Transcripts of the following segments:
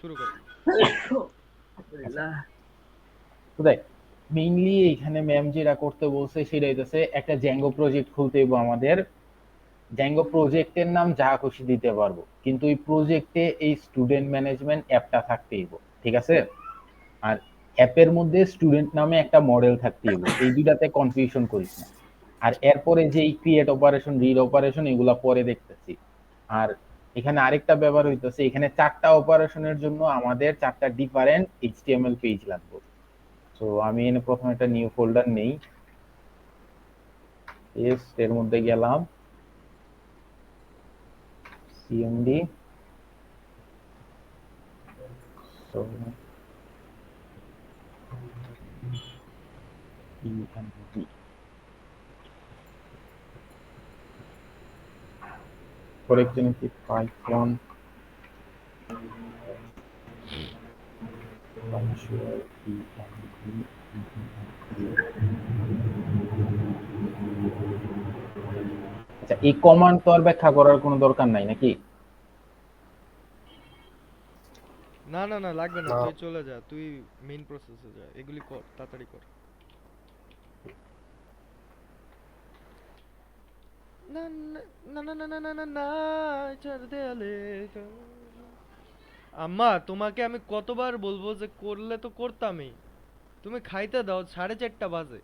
শুরু কর। আচ্ছা, তো দেখ মেইনলি এখানে ম্যাম যেটা করতে বলছে সেটা হইতেছে একটা জ্যাঙ্গো প্রজেক্ট খুলতে হইব আমাদের। জ্যাঙ্গো প্রজেক্টের নাম যা খুশি দিতে পারবো, কিন্তু এই প্রজেক্টে এই স্টুডেন্ট ম্যানেজমেন্ট অ্যাপটা থাকতেই হইব, ঠিক আছে? আর অ্যাপের মধ্যে স্টুডেন্ট নামে একটা মডেল থাকতেই হইব, এই দুইটাতে কনফিউশন করিস না। আর এরপরে যে ক্রিয়েট অপারেশন রিড অপারেশন এগুলা পরে দেখতেছি। আর এখানে আরেকটা ব্যাপার হইতেছে, এখানে চারটা অপারেশনের জন্য আমাদের চারটা ডিফারেন্ট এইচটিএমএল পেজ লাগবে। তো আমি এনে প্রথমে একটা নিউ ফোল্ডার নেই, এর মধ্যে গেলাম, CMD, EMD, for example Python function EMD. আচ্ছা, এই কমান্ড তো আর ব্যাখ্যা করার কোনো দরকার নাই নাকি? না না না, লাগবে না, তুই চলে যা, তুই মেইন প্রসেসে যা, এগুলি কর, তাড়াতাড়ি কর। না না না না না না না না না, চার দেয়ালে আম্মা, তোমাকে আমি কতবার বলবো যে করলে তো করতামই, তুমি খাইতে দাও, 4:30 বাজে।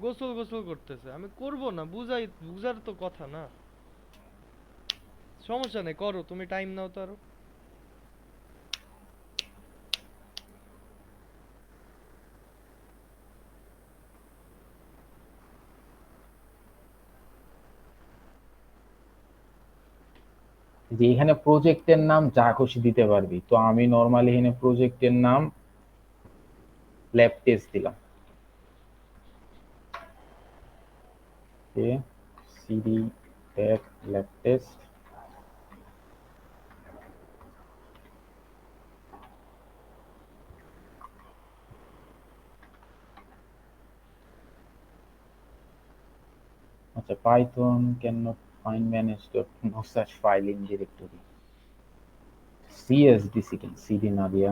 গোসল গোসল করতেছে, আমি করব না, বুঝাই, বুঝার তো কথা না। সমস্যা নেই, করো, তুমি টাইম নাও তো আরো। যে এখানে প্রজেক্টের নাম যা খুশি দিতে পারবি, তো আমি নর্মালি এখানে প্রজেক্টের নাম ল্যাব টেস্ট দিলাম। Cd tag lab test. আচ্ছা, Python can not find manage dot no such file in directory. সিএসডিসি কেন সিডি না দিয়া?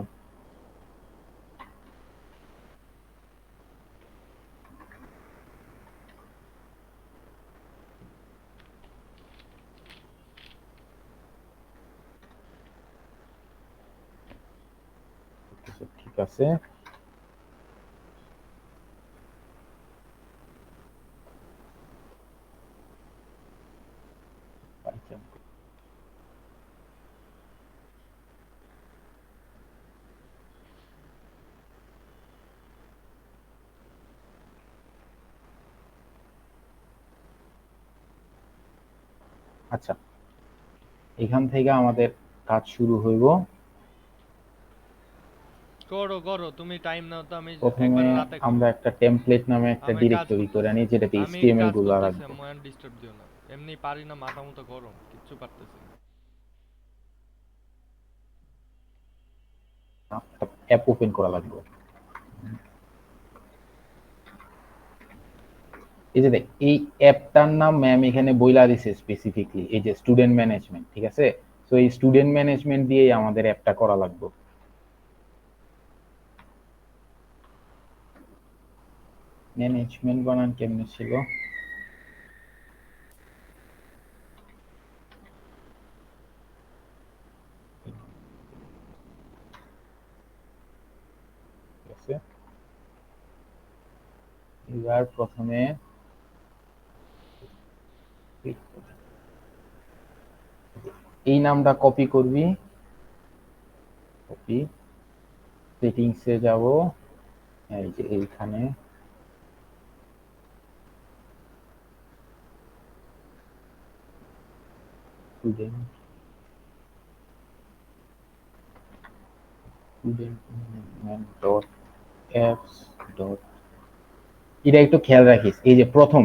আচ্ছা, ঠিক আছে। পাইথন। আচ্ছা, এখান থেকে আমাদের কাজ শুরু হইব। করো করো, তুমি টাইম নাও তো, আমি প্রথমে একবারে রাতে আমরা করব। একটা টেমপ্লেট নামে একটা আমি কাজ ডিরেক্টরি করে করতেছি, নিই, যেটাতে আমি এইচটিএমএল কাজ গুলো করতেছি, রাখবো। ময়ান ডিস্টার্ব দিও না। এমনি পারি না, মাথা মতো গরম, কিচ্ছু পারতেছি না। অ্যাপ ওপেন করা লাগবে। এই যে দেখ, এই অ্যাপটার নাম ম্যাম এখানে বইলা দিছে স্পেসিফিকলি, এই যে স্টুডেন্ট ম্যানেজমেন্ট, ঠিক আছে? তো এই স্টুডেন্ট ম্যানেজমেন্ট দিয়েই আমাদের অ্যাপটা করা লাগবে। ম্যানেজমেন্ট বানান কেমনে ছিল? ঠিক আছে, এবার প্রথমে এই নামটা কপি করবি, কপি, সেটিংসে যাব, এই যে এইখানে student student dot apps dot, এটা একটু খেয়াল রাখিস, এই যে প্রথম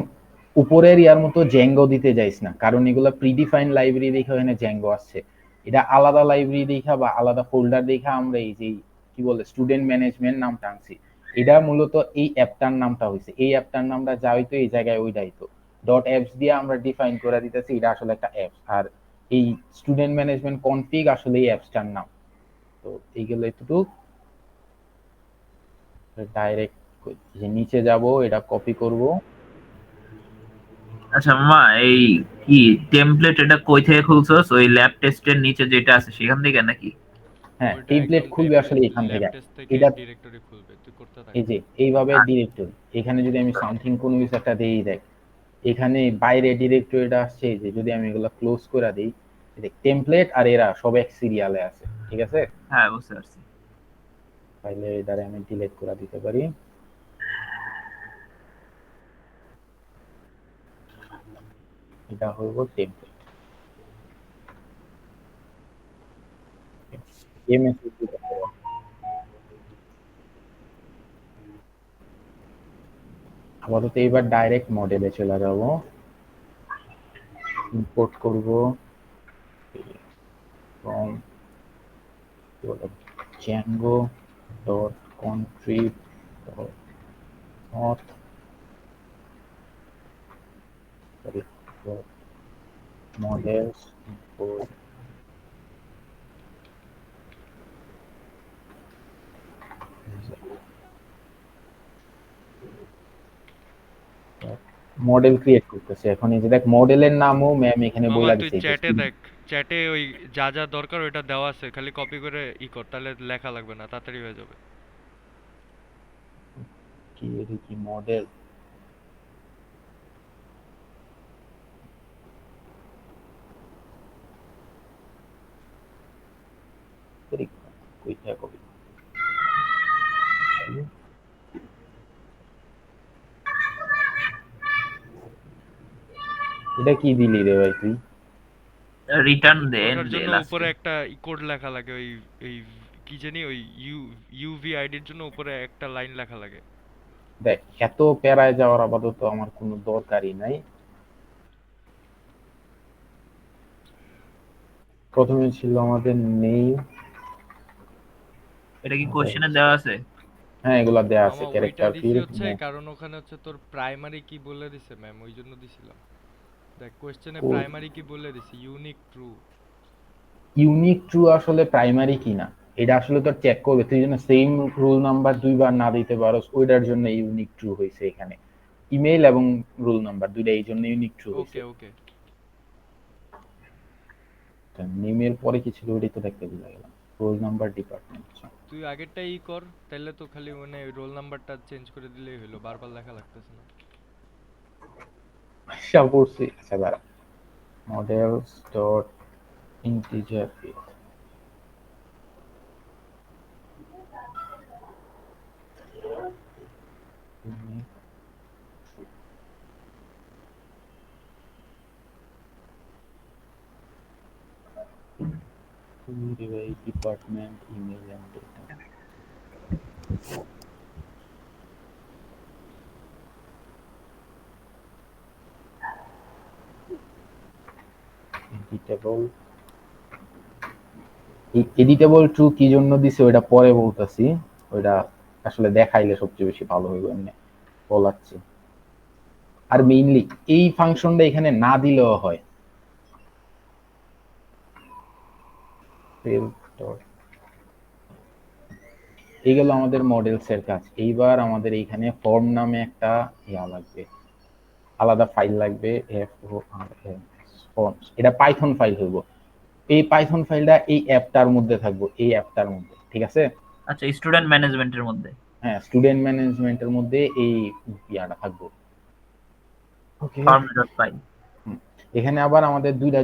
উপরের ইয়ার মতো জ্যাঙ্গো দিতে যাইস না, কারণ এগুলো প্রিডিফাইন লাইব্রেরি দেখে এখানে জ্যাঙ্গো আসছে। এটা আলাদা লাইব্রেরি দেখা বা আলাদা ফোল্ডার দেখা আমরা এই যে কি বলে স্টুডেন্ট ম্যানেজমেন্ট নামটা আনছি। এটা মূলত এই অ্যাপটার নামটা হয়েছে, এই অ্যাপটার নামটা যা হইতো এই জায়গায় ওইটাই তো। ডট অ্যাপস দিয়ে আমরা ডিফাইন করে দিতেছি এটা আসলে একটা অ্যাপস। আর এই স্টুডেন্ট ম্যানেজমেন্ট কনফিগ আসলে এই অ্যাপসটার নাম। তো এইগুলো একটু ডাইরেক্ট যে নিচে যাব, এটা কপি করব। আচ্ছা মামা, এই কি টেমপ্লেট এটা কই থেকে খুলছস? ওই ল্যাব টেস্টের নিচে যেটা আছে সেখান থেকে নাকি? হ্যাঁ, ওইটা টেমপ্লেট একদম খুলবে আসলে টেমপ্লেট, এখান ল্যাব থেকে। টেস্ট থেকে এটা ডিরেক্টরি খুলবে, তুই করতে থাক। এই যে এইভাবে আ- ডিরেক্টরি, এখানে যদি আমি সামথিং কোনো কিছু একটা দেই, দেখ এখানে বাইরে ডিরেক্টরিটা আসছে। এই যে যদি আমি এগুলো ক্লোজ করে দিই, দেখ টেমপ্লেট আর এরা সব এক সিরিয়ালে আছে, ঠিক আছে। হ্যাঁ, বুঝতে পারছি। তাইলে এটারে আমি ডিলিট করে দিতে পারি। এটা হইব টেমপ্লেট। এমএসএস দিতে পারবো। আপাতত এবার ডাইরেক্ট মডেলে চলে যাব, ইম্পোর্ট করব from Django dot contrib dot auth sorry dot models import model create করতেছে এখন। এই যে দেখ মডেলের নামও ম্যাম এখানে মামা বইলা তুই দিছে যে চ্যাটে দেখ, চ্যাটে ওই যা যা দরকার ওইটা দেওয়া আছে, খালি কপি করে ই কর, তাহলে লেখা লাগবে না, তাড়াতাড়ি হয়ে যাবে। কি এটা কি মডেল। কইটা কপি, এটা কি দিলি রে ভাই তুই? রিটার্ন দে ওটার দে জন্য উপরে লাস্টে। একটা কোড লেখা লাগে, ওই এই কি জানি ওই ইউভি আইডির জন্য উপরে একটা লাইন লেখা লাগে। দেখ এত প্যারায় যাওয়ার আপাতত আমার কোনো দরকারই নাই। প্রথমে ছিল আমাদের নেই। এটা কি কোশ্চেনে দেওয়া আছে? হ্যাঁ, এগুলা দেয়া আছে মামা ওইটা ক্যারেক্টার দিছি ফিল্ড। হচ্ছে কারণ ওখানে হচ্ছে তোর প্রাইমারি কি বলে দিছে ম্যাম, ওই জন্য দিছিলাম। দেখ কোশ্চেনে প্রাইমারি কি বলে দিছে, ইউনিক ট্রু। ইউনিক ট্রু আসলে প্রাইমারি কিনা এটা আসলে তোর চেক করবে। তুই যেন সেম রোল নাম্বার দুইবার না দিতে পারোস, ওইটার জন্য ইউনিক ট্রু হয়েছে এখানে। ইমেল এবং রোল নাম্বার দুইটা এই জন্য ইউনিক ট্রু হয়েছে। ওকে ওকে। নেমের পরে কি ছিল ওইটাই তো দেখতে ভুলে গেলাম। Roll number department. তুই আগেরটাই ই কর, তাহলে তো খালি মানে রোল নাম্বারটা চেঞ্জ করে দিলেই হলো, বারবার লেখা লাগতেছে না। আশা করছি। আচ্ছা দাঁড়া, models dot integer department email and data. Editable, এই এডিটেবল ট্রু কি জন্য দিছে ওইটা পরে বলতাছি। ওইটা আসলে দেখাইলে সবচেয়ে বেশি ভালো হইব, এমনি বলাচ্ছি। আর মেইনলি এই ফাংশনটা এখানে না দিলেও হয়। এইগুলো আমাদের মডেলস এর কাজ। এইবার আমাদের এইখানে ফর্ম নামে একটা ইয়া লাগবে, আলাদা ফাইল লাগবে। F O R M forms, এটা পাইথন ফাইল হইব। এই পাইথন ফাইলটা এই অ্যাপটার মধ্যে থাকবে, এই অ্যাপটার মধ্যে, ঠিক আছে। আচ্ছা, স্টুডেন্ট ম্যানেজমেন্টের মধ্যে। হ্যাঁ, স্টুডেন্ট ম্যানেজমেন্টের মধ্যে এই ইয়াটা থাকবে। ওকে। ফর্ম ডট পাই। এখানে আবার আমাদের দুইটা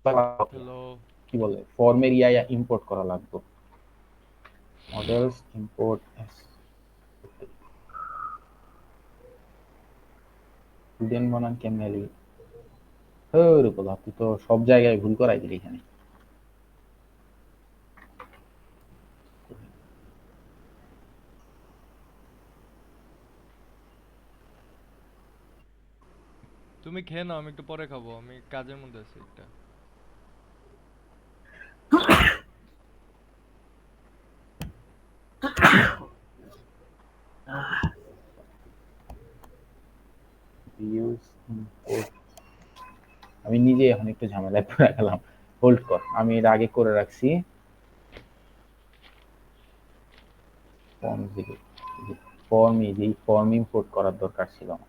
হ্যালো। কি বলে ফর্মের ইয়া ইম্পোর্ট করা লাগবে। মডেলস ইম্পোর্ট স্টুডেন্ট বানান কেমনে লিখি? তুই তো সব জায়গায় ভুল করাই দিলি এখানে। তুমি খেয়ে নাও, আমি একটু পরে খাবো, আমি কাজের মধ্যে আছি একটা। আমি নিজে এখন একটু ঝামেলায় পড়ে গেলাম। হোল্ড কর, আমি এর আগে করে রাখছি ফর্ম থেকে, ফর্ম এই ফর্ম ইম্পোর্ট করার দরকার ছিল না।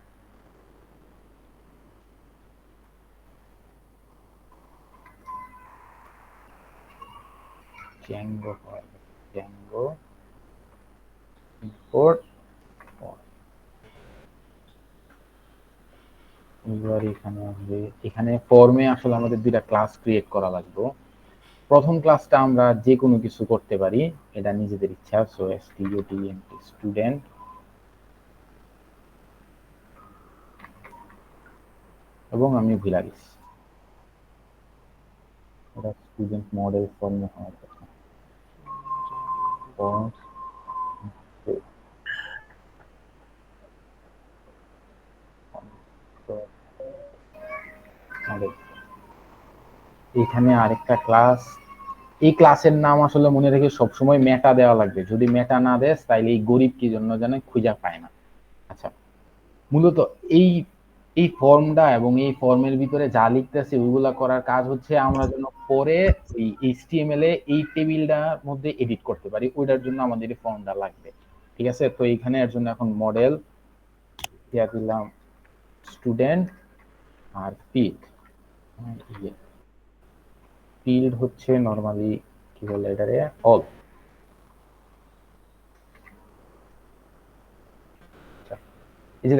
Zango Zango import. এবার এখানে আসবে, এখানে ফর্মে আসলে আমাদের দুইটা ক্লাস ক্রিয়েট করা লাগবে। প্রথম ক্লাসটা আমরা যে কোনো কিছু করতে পারি, এটা নিজেদের ইচ্ছা। সো স্টুডেন্ট স্টুডেন্ট, এবং আমি ভুলে গেছি এটা স্টুডেন্ট মডেল ফর্মে হওয়ার কথা। ফর্ম এখানে আরেকটা ক্লাস, এই ক্লাসের নাম আসলে মনে রেখে সবসময় মেটা দেওয়া লাগবে, যদি মেটা না দেস তাইলে এই গরিব কি জন্য জানে খুঁজে পায় না। আচ্ছা, মূলত এই এই ফর্মটা এবং এই ফর্মের ভিতরে যা লিখতেছে ওইগুলা করার কাজ হচ্ছে আমরা যেন পরে এই এইচটিএমএল এ এই টেবিলটার মধ্যে এডিট করতে পারি, ওইটার জন্য আমাদের এই ফর্মটা লাগবে। ঠিক আছে, তো এইখানে এর জন্য এখন মডেল দিয়া দিলাম স্টুডেন্ট, আর ফিল্ড হচ্ছে নরমালি কি বলে এটারে অল। এই যে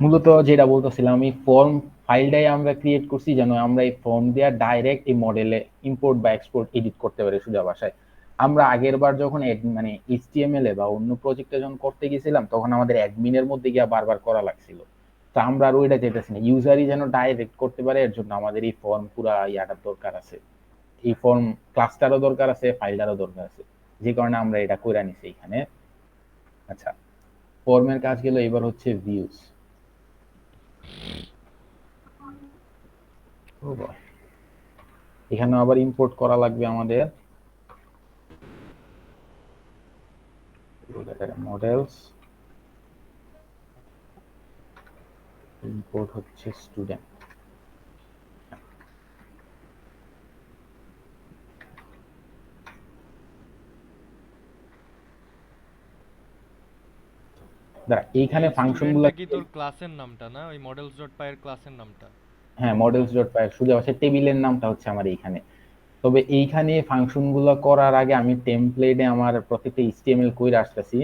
মূলত যেটা বলতেছিলাম, এই ফর্ম ফাইলটাই আমরা ক্রিয়েট করছি যেন আমরা এই ফর্ম দিয়ে ডাইরেক্ট এই মডেলে ইম্পোর্ট বা এক্সপোর্ট এডিট করতে পারি সোজা ভাষায়। আমরা আগের বার যখন মানে এইচটিএমএল এ বা অন্য প্রজেক্টে যখন করতে গেছিলাম তখন আমাদের অ্যাডমিনের মধ্যে গিয়ে বারবার করা লাগছিল। তো আমরা আর ওইটা যেতেছি না, ইউজারই যেন ডাইরেক্ট করতে পারে, এর জন্য আমাদের এই ফর্ম পুরা ইয়াটার দরকার আছে, এই ফর্ম ক্লাসটারও দরকার আছে, ফাইলটারও দরকার আছে, যে কারণে আমরা এটা করে নিছি এখানে। আচ্ছা, ফর্মের কাজ গেল, এবার হচ্ছে ভিউজ। এখানে আবার ইম্পোর্ট করা লাগবে আমাদের মডেলস, ইম্পোর্ট হচ্ছে স্টুডেন্ট। এইখানে ফাংশনগুলো কি তোর ক্লাসের নামটা না, ওই models.py এর ক্লাসের নামটা? হ্যাঁ, models.py সোজা আছে, টেবিলের নামটা হচ্ছে আমার এইখানে। তবে এইখানে ফাংশনগুলো করার আগে আমি টেমপ্লেটে আমার প্রত্যেকটা এইচটিএমএল কইরা আসতেছি।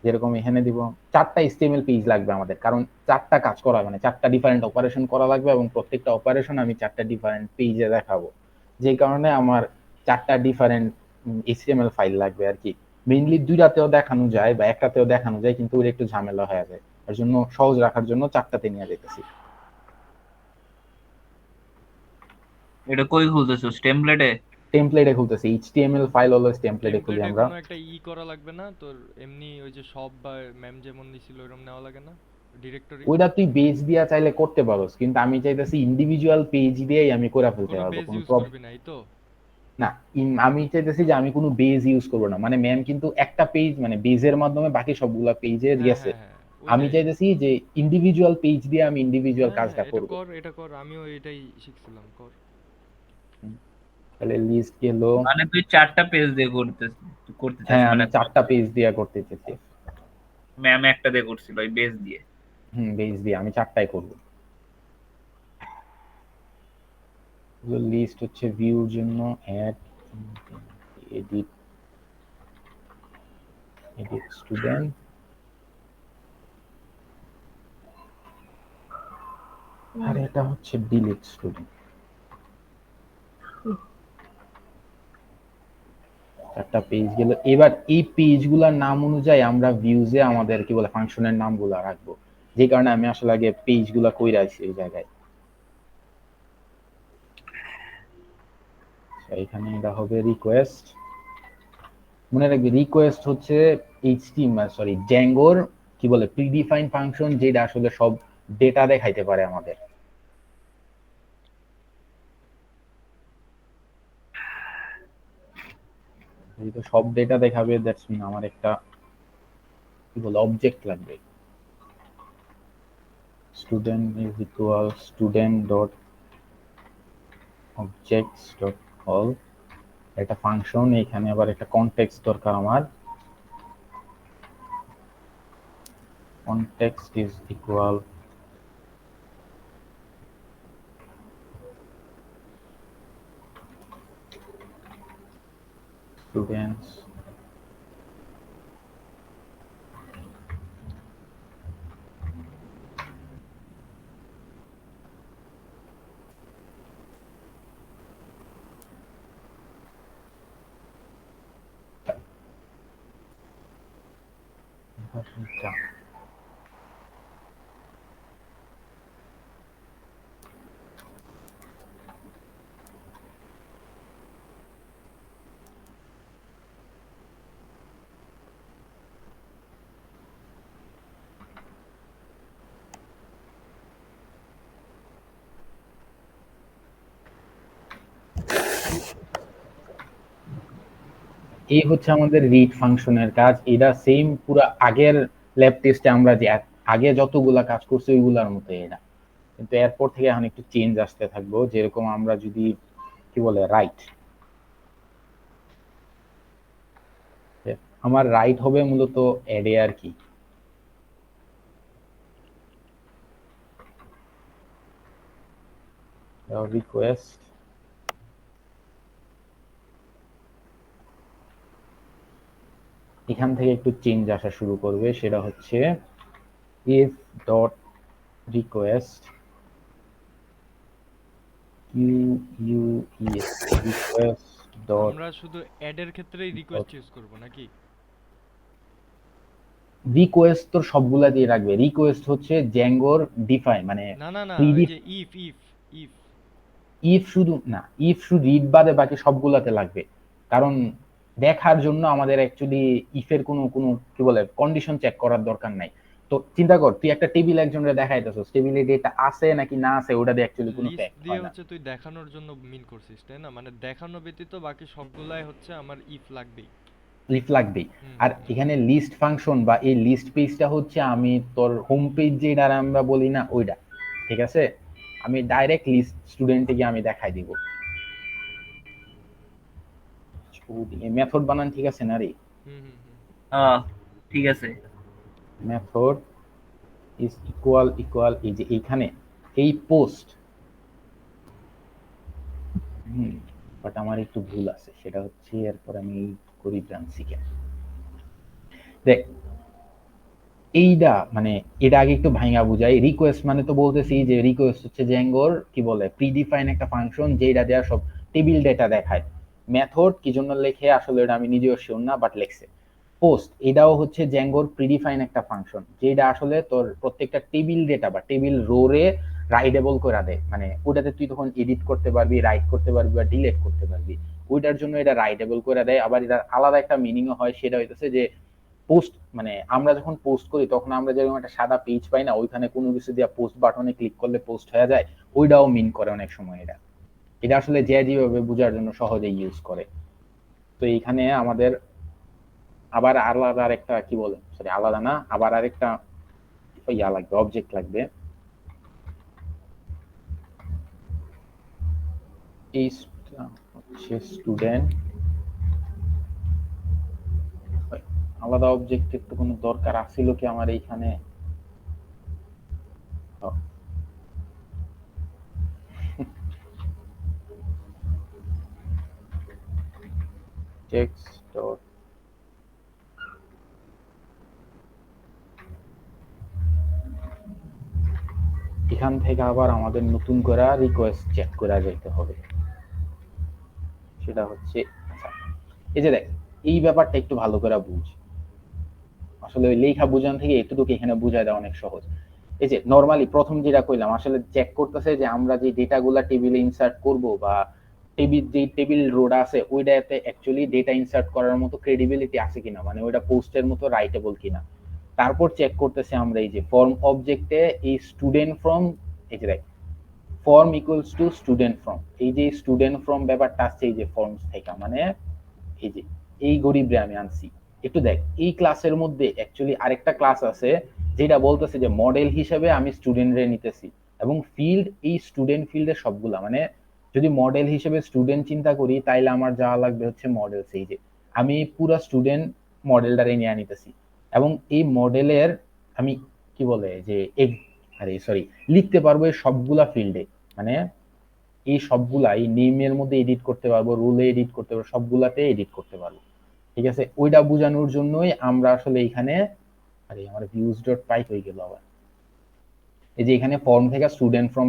যেরকম এখানে দিব 4টা এইচটিএমএল পেজ লাগবে আমাদের, কারণ 4টা কাজ করা মানে 4টা ডিফারেন্ট অপারেশন করা লাগবে, এবং প্রত্যেকটা অপারেশন আমি 4টা ডিফারেন্ট পেজে দেখাবো। যে কারণে আমার 4টা ডিফারেন্ট এইচটিএমএল ফাইল লাগবে আর কি। মেইনলি দুইটাতেও দেখানো যায় বা একটাতেও দেখানো যায়, কিন্তু ওর একটু ঝামেলা হয়ে যায়, এর জন্য সহজ রাখার জন্য 4টাতে নিয়ে যেতেছি। এটা কই খুলতেছস, টেমপ্লেটে? টেমপ্লেটে খুলতেছি, এইচটিএমএল ফাইল অলওয়েজ টেমপ্লেটে খুলি টেমপ্লেটে আমরা। কোনো একটা করা লাগবে না তোর, এমনি ওই যে সব বা ম্যাম যেমন দিছিল এরকম নেওয়া লাগে না ডিরেক্টরি? ওইটা তুই বেজ দিয়া চাইলে করতে পারোস, কিন্তু আমি চাইতেছি ইন্ডিভিজুয়াল পেজ দিয়েই আমি করে ফেলতে কোনো পারবো, বেজ কোনো ইউজ প্রবলেম করবি না এই তো? না। আমি চাইতেছি যে আমি কোনো বেজ ইউজ করবো না, মানে ম্যাম কিন্তু একটা পেজ মানে বেজের মাধ্যমে বাকি সবগুলা পেজে হ্যাঁ গেছে। হ্যাঁ হ্যাঁ, আমি ওইটাই। চাইতেছি যে ইন্ডিভিজুয়াল পেজ দিয়ে আমি ইন্ডিভিজুয়াল হ্যাঁ হ্যাঁ, কাজটা এটা করব। কর, এটা কর, আমিও এটাই শিখছিলাম, কর। তাহলে লিস্ট গেল। মানে তুই 4টা পেজ দিয়ে করতে করতে চাস হ্যাঁ, মানে? আমি 4টা পেজ দিয়ে করতে চাইছি। ম্যাম একটা দিয়ে করছিল ওই বেজ দিয়ে। বেজ দিয়ে আমি 4টাই করব। লিস্ট হচ্ছে ভিউর জন্য অ্যাড, এডিট, এডিট স্টুডেন্ট, আর এটা হচ্ছে ডিলিট স্টুডেন্ট। 4টা পেজ গেল। এবার এই পেজগুলোর নাম অনুযায়ী আমরা ভিউজে আমাদের কি বলে ফাংশনের নামগুলো রাখবো, যে কারণে আমি আসলে আগে পেজগুলো কইরা আইছি এই জায়গায়। এখানে এটা হবে রিকোয়েস্ট। মনে রাখবি রিকোয়েস্ট হচ্ছে জ্যাঙ্গোর কি বলে প্রিডিফাইন ফাংশন, যেটা আসলে সব ডেটা দেখাইতে পারে আমাদের। যেহেতু সব ডেটা দেখাবে, দ্যাটস মিন আমার একটা কি বলে অবজেক্ট লাগবে। Student is equal student dot objects dot call একটা ফাংশন, এখানে আবার একটা কনটেক্সট দরকার আমার। context is equal students এই হচ্ছে আমাদের রিড ফাংশনের কাজ। এটা সেম পুরো আগের ল্যাব টেস্টে আমরা যে আগে যতগুলা কাজ করছি ওইগুলার মতো এটা, কিন্তু এরপর থেকে এখন একটু চেঞ্জ আসতে থাকবো। যেরকম আমরা যদি কি বলে রাইট, আমার রাইট হবে মূলত অ্যাডে আর কি, রিকোয়েস্ট এখান থেকে একটু চেঞ্জ আসা শুরু করবে। সেটা হচ্ছে if dot request request dot আমরা শুধু অ্যাড এর ক্ষেত্রেই রিকোয়েস্ট ইউজ করব নাকি? রিকোয়েস্ট তো সবগুলা দিয়ে রাখবে। রিকোয়েস্ট হচ্ছে জ্যাঙ্গোর ডিফাইন, মানে না না না, প্রি ওই যে ইফ ইফ ইফ ইফ শুধু না, ইফ শুধু রিড বাদে বাকি সবগুলাতে লাগবে। কারণ দেখার জন্য আমাদের অ্যাকচুয়ালি ইফের কোনো কোনো কি বলে কন্ডিশন চেক করার দরকার নাই। তো চিন্তা কর, তুই একটা টেবিল একজনের দেখাইতেছস, টেবিলে ডেটা আছে নাকি না আছে ওটা দিয়ে অ্যাকচুয়ালি কোনো লিস্ট ফ্যাক্ট দিয়ে হয় না। হচ্ছে তুই দেখানোর জন্য মিন করছিস তাই না? মানে দেখানো ব্যতীত বাকি সবগুলাই হচ্ছে আমার ইফ লাগবেই। লিস্ট লাগবেই। হুম, আর হুম। এখানে লিস্ট ফাংশন বা এই লিস্ট পেজটা হচ্ছে আমি তোর হোম পেজ যেটা আমরা বলি না ওইটা, ঠিক আছে? আমি ডাইরেক্ট লিস্ট স্টুডেন্টে গিয়ে আমি দেখাই দিব। মেথড বানান ঠিক আছে না রে? হুম হুম হুম। ঠিক আছে। মেথড ইজ ইকুয়াল এই যে এইখানে এই পোস্ট, বাট আমার একটু ভুল আছে, সেটা হচ্ছে এরপর আমি করি ব্রাঞ্চিকে। দেখ এইটা মানে এটা আগে একটু ভাঙা বুঝাই। রিকোয়েস্ট মানে তো বলতেছি যে রিকোয়েস্ট হচ্ছে জ্যাঙ্গোর কি বলে প্রিডিফাইন একটা ফাংশন যেটা দেয়া সব টেবিল ডেটা দেখায়। মেথড কি জন্য লেখে আসলে এটা আমি নিজেও শিওর না, বাট লেখছে। পোস্ট এটাও হচ্ছে জ্যাঙ্গোর প্রিডিফাইন একটা ফাংশন যেটা আসলে তোর প্রত্যেকটা টেবিল ডেটা বা টেবিল রোরে রাইডেবল করে দেয়, মানে ওটাতে তুই তখন এডিট করতে পারবি, রাইট করতে পারবি বা ডিলিট করতে পারবি। ওইটার জন্য এটা রাইডেবল করে দেয়। আবার এটা আলাদা একটা মিনিংও হয়, সেটা হইতেছে যে পোস্ট মানে আমরা যখন পোস্ট করি তখন আমরা যেরকম একটা সাদা পেজ পাই না, ওইখানে কোনো কিছু দিয়ে পোস্ট বাটনে ক্লিক করলে পোস্ট হয়ে যায়, ওইটাও মিন করে অনেক সময়। এটা এটা আসলে যে যেভাবে বোঝার জন্য সহজে ইউজ করে। তো এইখানে আমাদের আবার আলাদা আরেকটা কি বলে, সরি আলাদা না, আবার আরেকটা ইয়া লাগবে, অবজেক্ট লাগবে। এই হচ্ছে স্টুডেন্ট, আলাদা অবজেক্টের তো কোনো দরকার আছিল কি আমার এইখানে? টেক্সট ডট এখান থেকে আবার আমাদের নতুন করে রিকোয়েস্ট চেক করা যেতে হবে। সেটা হচ্ছে এই যে দেখ, এই ব্যাপারটা একটু ভালো করে বুঝ। আসলে ওই লেখা বুঝান থেকে এতটুকু এখানে বুঝায় দেওয়া অনেক সহজ। এই যে নরমালি প্রথম যেটা কইলাম, আসলে চেক করতেছে যে আমরা যে ডেটাগুলা টেবিলে ইনসার্ট করব বা টেবিল রোড আছে ওইটাতে অ্যাকচুয়ালি ডেটা ইনসার্ট করার মতো ক্রেডিবিলিটি আছে কিনা, মানে ওইটা পোস্টের মতো রাইটেবল কিনা। তারপর চেক করতেছে আমরা এই যে ফর্ম অবজেক্টে এই স্টুডেন্ট ফ্রম, এই যে দেখ form equals to student from, এই যে স্টুডেন্ট ফ্রম ব্যাপারটা আসছে এই যে ফর্মস থেকে, মানে এই যে এই গরিবরে আমি আনছি। একটু দেখ এই ক্লাসের মধ্যে অ্যাকচুয়ালি আরেকটা ক্লাস আছে যেটা বলতেছে যে মডেল হিসেবে আমি স্টুডেন্টরে নিতেছি, এবং ফিল্ড এই স্টুডেন্ট ফিল্ডের সবগুলা, মানে যদি মডেল হিসেবে স্টুডেন্ট চিন্তা করি তাইলে আমার যাওয়া লাগবে হচ্ছে মডেল, সেই যে আমি পুরো স্টুডেন্ট মডেলটারে নিয়ে নিতেছি এবং এই মডেলের আমি কি বলে যে আরে সরি লিখতে পারবো এই সবগুলা ফিল্ডে, মানে এই সবগুলা এই নেমের মধ্যে এডিট করতে পারবো, রুলে এডিট করতে পারবো, সবগুলাতে এডিট করতে পারবো। ঠিক আছে, ওইটা বোঝানোর জন্যই আমরা আসলে এখানে, আরে আমার ভিউজ ডট পাইপ হয়ে গেল আবার, এই যে এখানে ফর্ম থেকে স্টুডেন্ট ফ্রম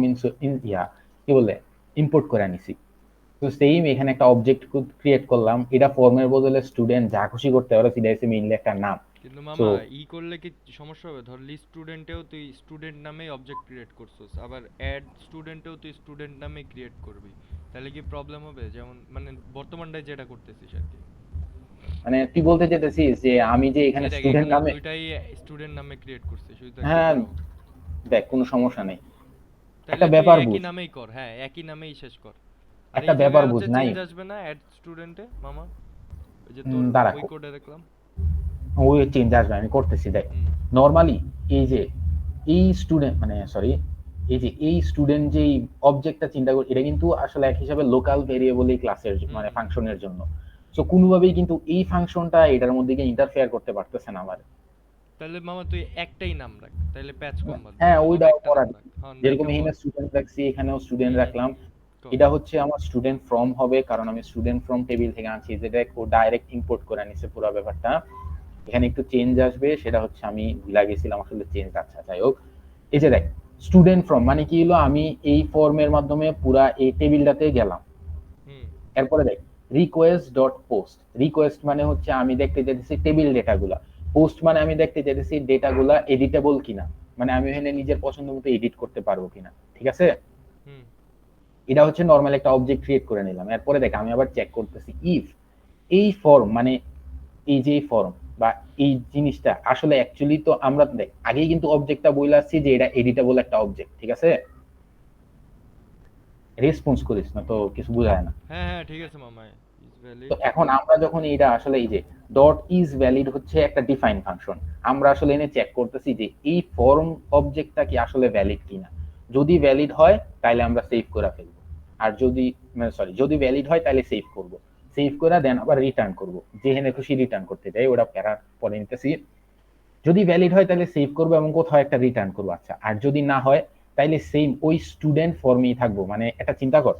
ইয়া কি বলে ইম্পোর্ট করে আনিছি। তো সেম এখানে একটা অবজেক্ট ক্রিয়েট করলাম, এটা ফর্মের বদলে স্টুডেন্ট যা খুশি করতে পারো, সেটা হচ্ছে মেইনলি একটা নাম। কিন্তু তো মামা করলে কি সমস্যা হবে? ধর লিস্ট স্টুডেন্টেও তুই স্টুডেন্ট নামেই অবজেক্ট ক্রিয়েট করছস, আবার অ্যাড স্টুডেন্টেও তুই স্টুডেন্ট নামেই ক্রিয়েট করবি, তাহলে কি প্রবলেম হবে? যেমন মানে বর্তমানটায় যেটা করতেছিস আর কি। মানে তুই বলতে চাইতেছিস যে আমি যে এখানে এই দেখ, স্টুডেন্ট এখানে নামে, দুইটাই স্টুডেন্ট নামে ক্রিয়েট করছিস, শুধু একটা হ্যাঁ বড়। দেখ কোনো সমস্যা নেই, তাহলে একটা তুই ব্যাপার একই বুঝ, নামেই কর, হ্যাঁ একই নামেই শেষ কর। আর একটা এই ব্যাপার জায়গায় বুঝ হচ্ছে নাই। চেঞ্জ আসবে না অ্যাড স্টুডেন্টে মামা? ওই যে তোর দাঁড়া, ওই কোডে দেখলাম। ওই চেঞ্জ আসবে, আমি করতেছি দেখ। হুম নর্মালি এই যে এই স্টুডেন্ট মানে সরি এই যে এই স্টুডেন্ট যেই অবজেক্টটা চিন্তা করি, এটা কিন্তু আসলে এক হিসাবে লোকাল ভেরিয়েবল এই ক্লাসের হুম মানে হুম। ফাংশনের জন্য। সো কোনোভাবেই কিন্তু এই ফাংশনটা এটার মধ্যে গিয়ে ইন্টারফেয়ার করতে পারতেছে না আমার। তাহলে মামা তুই একটাই নাম রাখ, তাহলে প্যাচ কম বাঁধবে, হ্যাঁ শুধু ওইটাও একটা করা নাম যায়। রাখ। হ্যাঁ যেরকম রাইখা এখানে পড়। স্টুডেন্ট রাখছি, এখানেও স্টুডেন্ট হুম হুম রাখলাম। হুম। ক। এটা হচ্ছে আমার স্টুডেন্ট ফ্রম হবে, কারণ আমি স্টুডেন্ট ফ্রম টেবিল থেকে আনছি, যেটা ও ডাইরেক্ট ইম্পোর্ট করে নিছে পুরো ব্যাপারটা। এখানে একটু চেঞ্জ আসবে, সেটা হচ্ছে আমি ভুলা গেছিলাম আসলে চেঞ্জ, আচ্ছা যাই হোক। এই যে দেখ স্টুডেন্ট ফ্রম মানে কি হলো, আমি এই ফর্মের মাধ্যমে পুরা এই টেবিলটাতে গেলাম। হুম এরপরে দেখ রিকোয়েস্ট ডট পোস্ট, রিকোয়েস্ট মানে হচ্ছে আমি দেখতে চাইতেছি টেবিল ডেটাগুলা, পোস্ট মানে আমি দেখতে চাইতেছি ডেটাগুলা এডিটেবল কিনা, মানে আমি এখানে নিজের পছন্দ মতো এডিট করতে পারবো কিনা। ঠিক আছে, হুম। এটা হচ্ছে নর্মাল একটা অবজেক্ট ক্রিয়েট করে নিলাম। এরপরে দেখ আমি আবার চেক করতেছি ইফ এই ফর্ম মানে এই যে ফর্ম বা এই জিনিসটা আসলে অ্যাকচুয়ালি, তো আমরা দেখ আগেই কিন্তু অবজেক্টটা বলে আসছি যে এটা এডিটেবল একটা অবজেক্ট। ঠিক আছে, রেসপন্স করিস না তো কিছু বোঝায় না। হ্যাঁ হ্যাঁ ঠিক আছে মামা, ইজ তো ভ্যালিড। এখন আমরা যখন এটা আসলে এই যে ডট ইজ ভ্যালিড হচ্ছে একটা ডিফাইন ফাংশন, আমরা আসলে এনে চেক করতেছি যে এই ফর্ম অবজেক্টটা কি আসলে ভ্যালিড কিনা। যদি ভ্যালিড হয় তাহলে আমরা সেভ করে ফেলবো, আর যদি সরি যদি ভ্যালিড হয় তাহলে সেভ করব, সেভ করে দেন আবার রিটার্ন করব, যেখানে খুশি রিটার্ন করতে চাই ওটা প্যারা পরে নিতেছি। যদি ভ্যালিড হয় তাহলে সেভ করবো এবং কোথাও একটা রিটার্ন করবো, আচ্ছা। আর যদি না হয় তাহলে সেম ওই স্টুডেন্ট ফর্মেই থাকবো। মানে একটা চিন্তা কর,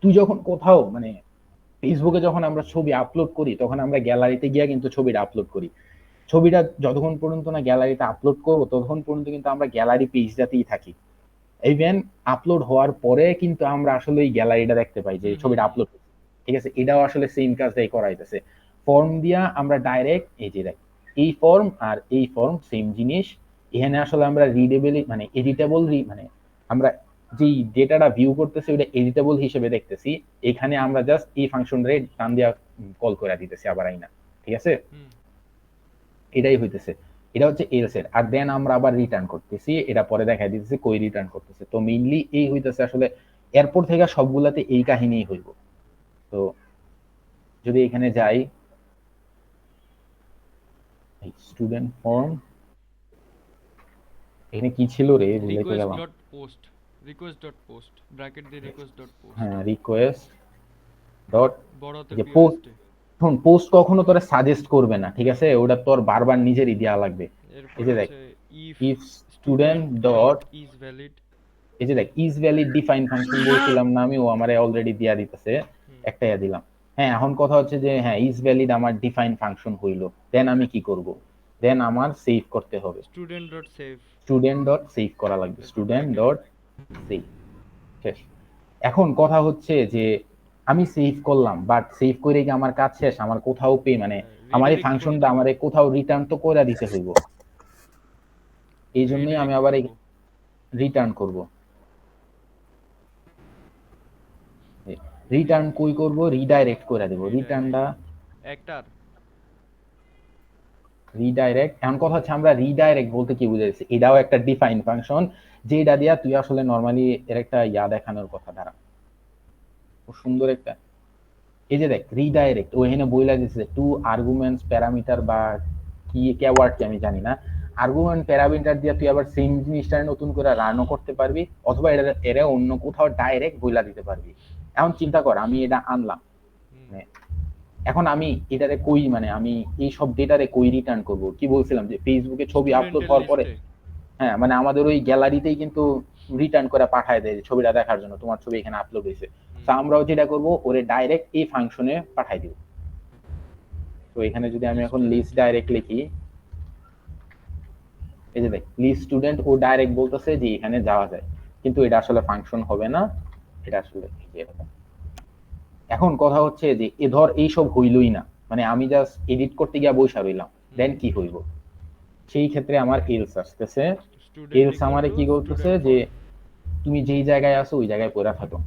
তুই যখন কোথাও মানে ফেসবুকে যখন আমরা ছবি আপলোড করি তখন আমরা গ্যালারিতে গিয়ে কিন্তু ছবিটা আপলোড করি, ছবিটা যতক্ষণ পর্যন্ত না গ্যালারিতে আপলোড করবো ততক্ষণ পর্যন্ত কিন্তু আমরা গ্যালারি পেজটাতেই থাকি। ইভেন আপলোড হওয়ার পরে কিন্তু আমরা আসলে এই গ্যালারিটা দেখতে পাই যে হুম হুম ছবিটা হুম। আপলোড। ঠিক আছে, এটাও আসলে সেম কাজটাই করাইতেছে। ফর্ম দিয়া আমরা ডাইরেক্ট এই যে দেখ এই ফর্ম আর এই ফর্ম সেম জিনিস, এখানে আসলে আমরা রিডেবল মানে এডিটেবল মানে আমরা যেই ডেটাটা ভিউ করতেছি ওটা এডিটেবল হিসেবে দেখতেছি, এখানে আমরা জাস্ট এই ফাংশন রে টান দিয়া কল করে দিতেছি আবার আইনা। ঠিক আছে, হুম। এটাই হইতেছে, এটা হচ্ছে এলস এর। আর দেন আমরা আবার রিটার্ন করতেছি, এটা পরে দেখাই দিতেছি কই রিটার্ন করতেছে। তো মেইনলি এই হইতেছে আসলে, এরপর থেকে সবগুলাতে এই কাহিনীই হইব। তো যদি এখানে যাই স্টুডেন্ট ফর্ম, এখানে কি ছিল রে ভুলে তো রিকোয়েস্ট গেলাম। Dot post, request dot post bracket দিয়ে রিকোয়েস্ট ডট পোস্ট, হ্যাঁ রিকোয়েস্ট ডট, বড়তে যে পোস্ট, পিওএসটি। শোন পোস্ট কখনো তোরা সাজেস্ট করবে না, ঠিক আছে, ওটা তোর বারবার নিজেরই দেওয়া লাগবে। এই এরপর যে দেখ হচ্ছে if if student student dot, dot is valid. এই যে দেখ ইজ ভ্যালিড ডিফাইন ফাংশন বলছিলাম না আমি, ও আমারে অলরেডি দিয়া দিতেছে, হুম। একটা ইয়া দিলাম। হ্যাঁ এখন কথা হচ্ছে যে হ্যাঁ ইজ ভ্যালিড আমার ডিফাইন ফাংশন হইলো, দেন আমি কি করব, দেন আমার সেভ করতে হবে, student dot save. Student dot save করা লাগবে, এরপর স্টুডেন্ট ব্র্যাকেট। Dot save. শেষ। এখন কথা হচ্ছে যে আমি সেভ করলাম, বাট সেভ করে কি আমার কাজ শেষ? আমার কোথাও পে মানে আমার এই রিডাইরেক্ট ফাংশনটা করতে আমার হবে, কোথাও রিটার্ন তো করে দিতে হইব, এই জন্যই আমি রিডাইরেক্ট আবার করব। রিটার্ন করব। রিটার্ন কই করব, রিডাইরেক্ট করে দেব, রিটার্নটা রিডাইরেক্ট একটার। রিডাইরেক্ট। এখন কথা হচ্ছে আমরা রিডাইরেক্ট বলতে কি বুঝাইছি, এটাও একটা ডিফাইন ফাংশন, যেটা দিয়া তুই আসলে নরমালি এর একটা ইয়া দেখানোর কথা। দ্বারা খুব সুন্দর একটা, এই যে দেখ রিডাইরেক্ট ও এখানে বইলা দিচ্ছে টু আর্গুমেন্টস প্যারামিটার বা কি কেওয়ার্ড কি আমি জানি না, আর্গুমেন্ট প্যারামিটার দিয়ে তুই আবার সেম জিনিসটা নতুন করে রানও করতে পারবি, অথবা এটা এরা অন্য কোথাও ডাইরেক্ট বইলা দিতে পারবি। এখন চিন্তা কর আমি এটা আনলাম, হুম, মানে এখন আমি এটারে কই মানে আমি এই সব ডেটারে কই রিটার্ন করব? কি বলছিলাম যে ফেসবুকে ছবি আপলোড স্টুডেন্টের হওয়ার পরে, লিস্টে। হ্যাঁ মানে আমাদের ওই গ্যালারিতেই কিন্তু রিটার্ন করে পাঠায় দেয় যে ছবিটা দেখার জন্য, তোমার ছবি এখানে আপলোড হয়েছে। তো হুম, আমরাও যেটা করব ওরে ডাইরেক্ট এই ফাংশনে পাঠাই দিব। তো এখানে যদি আমি এখন লিস্ট স্টুডেন্ট। ডাইরেক্ট লিখি, এই যে দেখ লিস্ট স্টুডেন্ট, ও ডাইরেক্ট বলতেছে যে এখানে যাওয়া যায়, কিন্তু এটা আসলে ফাংশন হবে না, এটা আসলে এই যে এরকম। এখন কথা হচ্ছে যে এ ধর এইসব হইলই না, মানে আমি জাস্ট এডিট করতে গিয়া বইসা রইলাম, দেন কি হইব? সেই ক্ষেত্রে আমার এলস আসতেছে। স্টুডেন্ট এলস ইকুয়াল আমারে টু কি করতেছে স্টুডেন্ট যে ফর্ম তুমি যেই জায়গায় আছো ওই জায়গায় পড়া থাকো,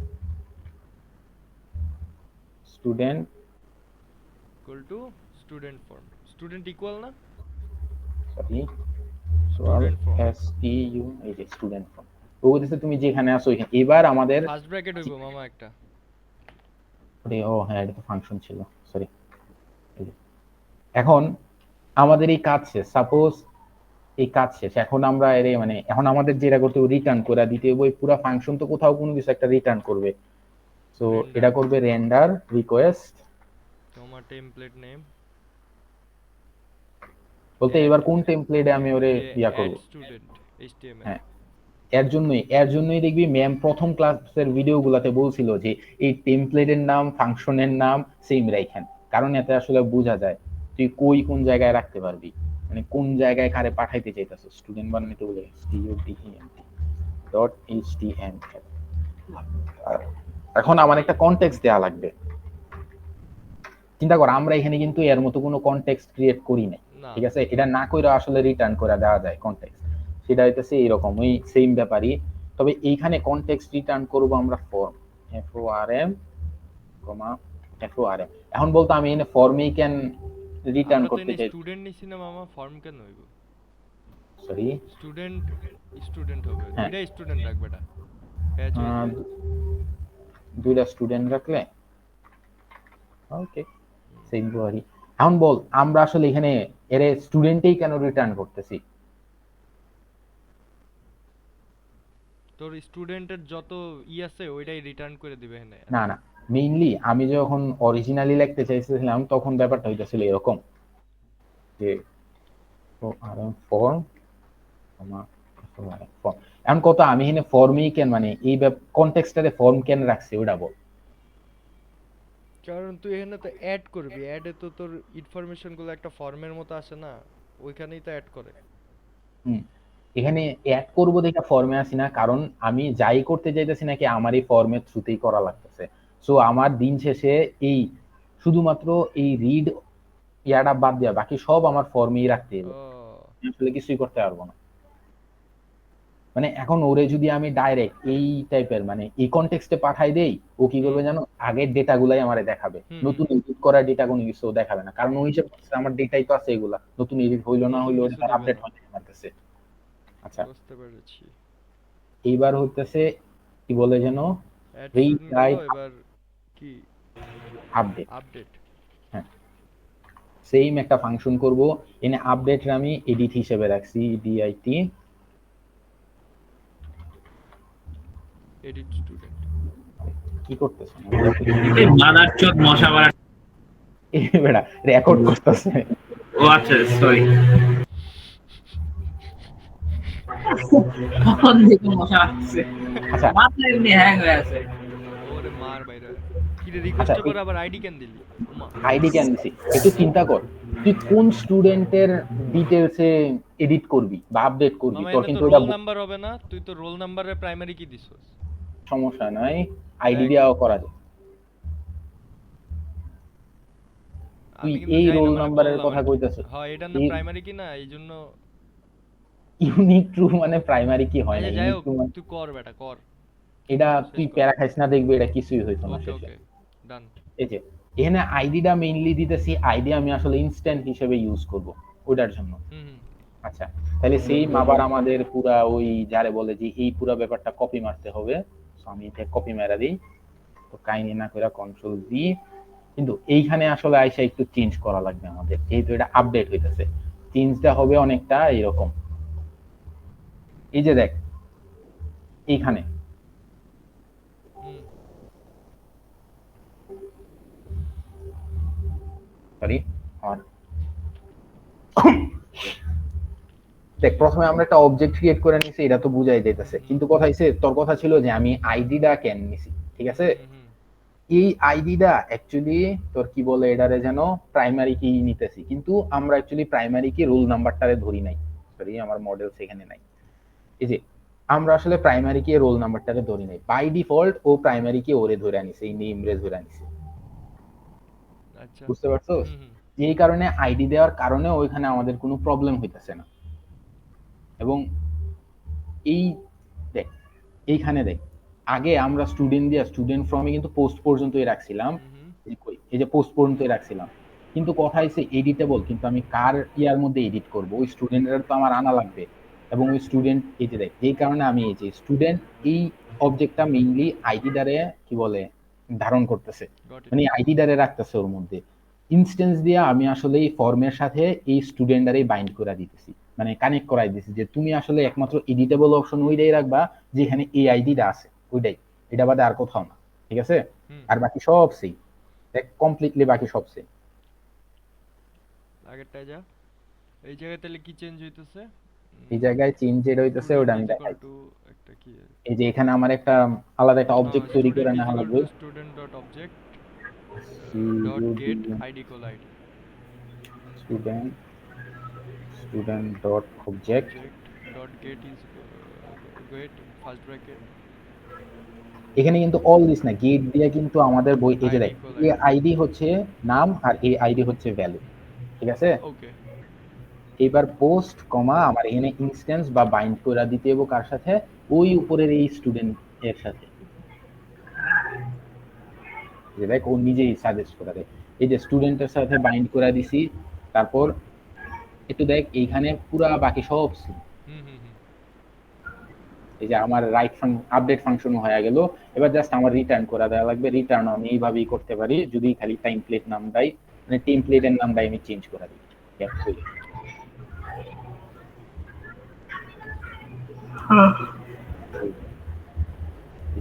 student equal to student form. Student equal না, sorry student form. S T U, এই যে স্টুডেন্ট ফর্ম। ও বলতেছে তুমি যেখানে আছো ওইখানে। এবার আমাদের ফার্স্ট ব্র্যাকেট হইব মামা একটা। ও হ্যাঁ এটা তো ফাংশন ছিল, সরি। এখন আমাদের এই কাজ শেষ, সাপোজ এই কাজ শেষ, এখন আমরা এর মানে এখন আমাদের যেটা করতে হবে রিটার্ন করে দিতে হবে, ওই পুরো ফাংশন তো কোথাও কোনো কিছু একটা রিটার্ন করবে। সো রেন্ডার এটা করবে রেন্ডার রিকোয়েস্ট, তোমার টেমপ্লেট নেম বলতে অ্যাড এবার কোন টেমপ্লেটে আমি ওরে ইয়া অ্যাড করব। Student HTML. হ্যাঁ এর জন্যই দেখবি ম্যাম প্রথম ক্লাসের ভিডিওগুলোতে বলছিল যে এই টেমপ্লেটের নাম ফাংশনের নাম সেম রাখেন, কারণ এতে আসলে বোঝা যায় তুই কই কোন জায়গায় রাখতে পারবি, মানে কোন জায়গায় কারে পাঠাইতে চাইতাছ। স্টুডেন্ট বানাইতে বলে student.html, এখন আমার একটা কনটেক্সট দেয়া লাগবে। চিন্তা কর আমরা এখানে কিন্তু এর মতো কোনো কনটেক্সট ক্রিয়েট করি নাই, না। ঠিক আছে? এটা না কইরা আসলে রিটার্ন করে দেওয়া যায় কনটেক্সট, সেটা হইতেছে এইরকম ওই সেম ব্যাপারই। তবে এইখানে কনটেক্সট রিটার্ন করব আমরা ফর্ম, form, form। এখন বলতো আমি এখানে ফর্মেই কেন রিটার্ন আমরা তো করতে এনে চাই, স্টুডেন্ট নিছি না মামা, ফর্ম কেন হইব? সরি স্টুডেন্ট স্টুডেন্ট হবে, হ্যাঁ দুইটাই স্টুডেন্ট রাখবে এটা, প্যাচ হয়ে যাবে। দুইটা স্টুডেন্ট রাখলে ওকে সেম বলি। এখন বল আমরা আসলে এখানে এর স্টুডেন্টেই কেন রিটার্ন করতেছি? তোর স্টুডেন্টের যত আছে ওইটাই রিটার্ন করে দিবে এখানে। না না, মেইনলি আমি যখন অরিজিনালি লিখতে চাইছিলাম তখন ব্যাপারটা হইতেছিল এরকম যে ফর্ম ফর্ম। এখন কত আমি এখানে ফর্মেই কেন মানে এই কনটেক্সটারে ফর্ম কেন রাখছি ওটা বল। কারণ তুই এখানে তো অ্যাড করবি, অ্যাডে তো তোর ইনফরমেশন গুলো একটা ফর্মের মতো আসে না, ওইখানেই তো অ্যাড করে। হুম, এখানে অ্যাড করব দেখে ফর্মে আসি না, কারণ আমি যাই করতে চাইতেছি নাকি আমার এই ফর্মের থ্রুতেই করা লাগতেছে। সো আমার দিন শেষে এই শুধুমাত্র এই রিড ইয়াটা বাদ দেওয়া বাকি সব আমার ফর্মেই রাখতে হবে, ও আমি আসলে কিছুই করতে পারবো না। মানে এখন ওরে যদি আমি ডাইরেক্ট এই টাইপের মানে এই কনটেক্সটে পাঠাই দেই, ও কি করবে হুম জানো, আগের ডেটা গুলাই আমারে দেখাবে, হুম হুম নতুন এডিট করা ডেটা কোনো কিছু ও দেখাবে না, কারণ ওই হিসেবে আমার ডেটাই তো আছে এগুলা, নতুন এডিট হইলো না নতুন হইলো কিছু ওটা দিবে আপডেট না। হয় না আমার কাছে। আচ্ছা বুঝতে পেরেছি। এইবার হইতেছে কি বলে যেন, অ্যাড রিড স্টুডেন্ট গেল, রাইট এবার কি আপডেট। আপডেট। হ্যাঁ সেম একটা ফাংশন করব, এনে আপডেট আমি এডিট হিসেবে রাখছি ডিআইটি। Edit student. কি করতেছ এই মাদারচোদ মশা মারা। এই বেটা রেকর্ড করতেছে। ও আচ্ছা সরি, কখন থেকে মশা আসছে, আচ্ছা মাথা এমনি হ্যাং হয়ে আছে। ওরে মার বাইরে। কি রে, আচ্ছা রিকোয়েস্টের পরে আবার আইডি কেন দিলি? ওমা। আইডি কেন দিছি একটু চিন্তা কর, তুই কোন স্টুডেন্টের ডিটেলসে এডিট করবি বা আপডেট করবি, মামা তোর এনে তো কিন্তু ওটা রোল নাম্বার হবে না, তুই তো রোল নাম্বারের প্রাইমারি কি দিছস? সমস্যা নাই, আইডি দেখ, দিয়েও করা যায়। তুই আমি কিন্তু এই জানি না রোল মানে নাম্বারের বললাম কথা আর কি। কইতাছ, হ্যাঁ এটা না এই প্রাইমারি কি না, এই জন্য। ইউনিক ট্রু মানে প্রাইমারি কি হয় না, আচ্ছা যাই ইউনিক হোক, ট্রু মানে তুই কর বেটা কর, এটা শেষ তুই কর। প্যারা খাইস না, দেখবি এটা কিছুই হইতো না ওকে শেষে। ওকে, ডান। এই যে এখানে আইডিটা মেইনলি দিতেছি, আইডি আমি আসলে ইনস্ট্যান্ট হিসেবে ইউজ করব ওটার জন্য। হুম হুম আচ্ছা তাহলে সেম আবার আমাদের পুরা ওই যারে বলে যে এই পুরা ব্যাপারটা কপি মারতে হবে, সো আমি এটা কপি মারা দিই। তো কাইনি না কইরা কন্ট্রোল ভি, কিন্তু এইখানে আসলে আইসা একটু চেঞ্জ করা লাগবে আমাদের, যেহেতু এটা আপডেট হইতেছে। চেঞ্জটা হবে অনেকটা এরকম, এই যে দেখ এইখানে হুম সরি আর দেখ প্রথমে আমরা একটা অবজেক্ট ক্রিয়েট করে নিছি, এটা তো বুঝাই যাইতেছে, কিন্তু কথা হইছে তোর কথা ছিল যে আমি আইডিটা কেন নিছি, ঠিক আছে? এই আইডিটা অ্যাকচুয়ালি তোর কি বলে এটারে যেন প্রাইমারি কি নিতেছি, কিন্তু আমরা অ্যাকচুয়ালি প্রাইমারি কি রোল নাম্বারটারে ধরি নাই। সরি আমার মডেল সেখানে নাই। এই যে আমরা আসলে প্রাইমারি কি রোল নাম্বারটারে ধরি নাই, বাই ডিফল্ট ও প্রাইমারি কি ওরে ধরে আনিছে, এই নেম রে ধরে আনিছে। আচ্ছা। বুঝতে পারছো? এই কারণে আইডি দেওয়ার কারণে ওইখানে আমাদের কোনো প্রবলেম হইতেছে না। এবং এই দেখ এইখানে দেখ আগে আমরা স্টুডেন্ট দিয়ে স্টুডেন্ট ফ্রমে কিন্তু পোস্ট পর্যন্তই রাখছিলাম, এই যে পোস্ট পর্যন্তই রাখছিলাম, কিন্তু কথা হইছে এডিটেবল, কিন্তু আমি কার ইয়ার মধ্যে এডিট করব, ওই স্টুডেন্টের তো আমার আনা লাগবে। এবং ওই স্টুডেন্ট এই যে দেখ এই কারণে আমি এই যে স্টুডেন্ট এই অবজেক্টটা মেইনলি আইডি দ্বারে কি বলে ধারণ করতেছে, মানে আইডি দ্বারে রাখতেছে ওর মধ্যে। ইনস্ট্যান্স দিয়ে আমি আসলে এই ফর্মের সাথে এই স্টুডেন্টারে বাইন্ড করে দিতেছি, মানে কানেক্ট করাই দিতেছি যে তুমি আসলে একমাত্র এডিটেবল অপশন ওইটাই রাখবা যেখানে এই আইডিটা আছে, ওইটাই, এটা বাদে আর কোথাও না, ঠিক আছে? আর বাকি সব সেম, দেখ কমপ্লিটলি বাকি সব সেম। আগেরটায় যা, এই জায়গায় তাহলে কি চেঞ্জ হইতেছে? এই জায়গায় চেঞ্জ যেটা হইতেছে ওটা আমি দেখাই। একটা কি এই যে এখানে আমার একটা আলাদা একটা অবজেক্ট তৈরি করে নেওয়া লাগবে, student dot object dot get ID call ID, student dot object dot get is get first bracket. এখানে কিন্তু অল দিস না, গেট দিয়ে কিন্তু আমাদের বই এই যে দেখ এই আইডি হচ্ছে নাম আর এই আইডি হচ্ছে ভ্যালু, ঠিক আছে? ওকে। এবার পোস্ট কমা আমার এখানে ইনস্ট্যান্স বা বাইন্ড করে দিতে হবে কার সাথে, ওই উপরের এই স্টুডেন্ট এর সাথে, যে দেখ ও নিজেই সাজেস্ট করে দেয়, এই যে স্টুডেন্টের সাথে বাইন্ড করে দিছি। তারপর একটু দেখ এইখানে পুরা বাকি সব এই যে আমার রাইট আপডেট ফাংশন হয়ে গেল। এবার জাস্ট আমার রিটার্ন করে দেওয়া লাগবে, রিটার্ন আমি এইভাবেই করতে পারি যদি খালি টেমপ্লেট নামটাই, মানে টেমপ্লেটের নামটাই আমি চেঞ্জ করে দিই।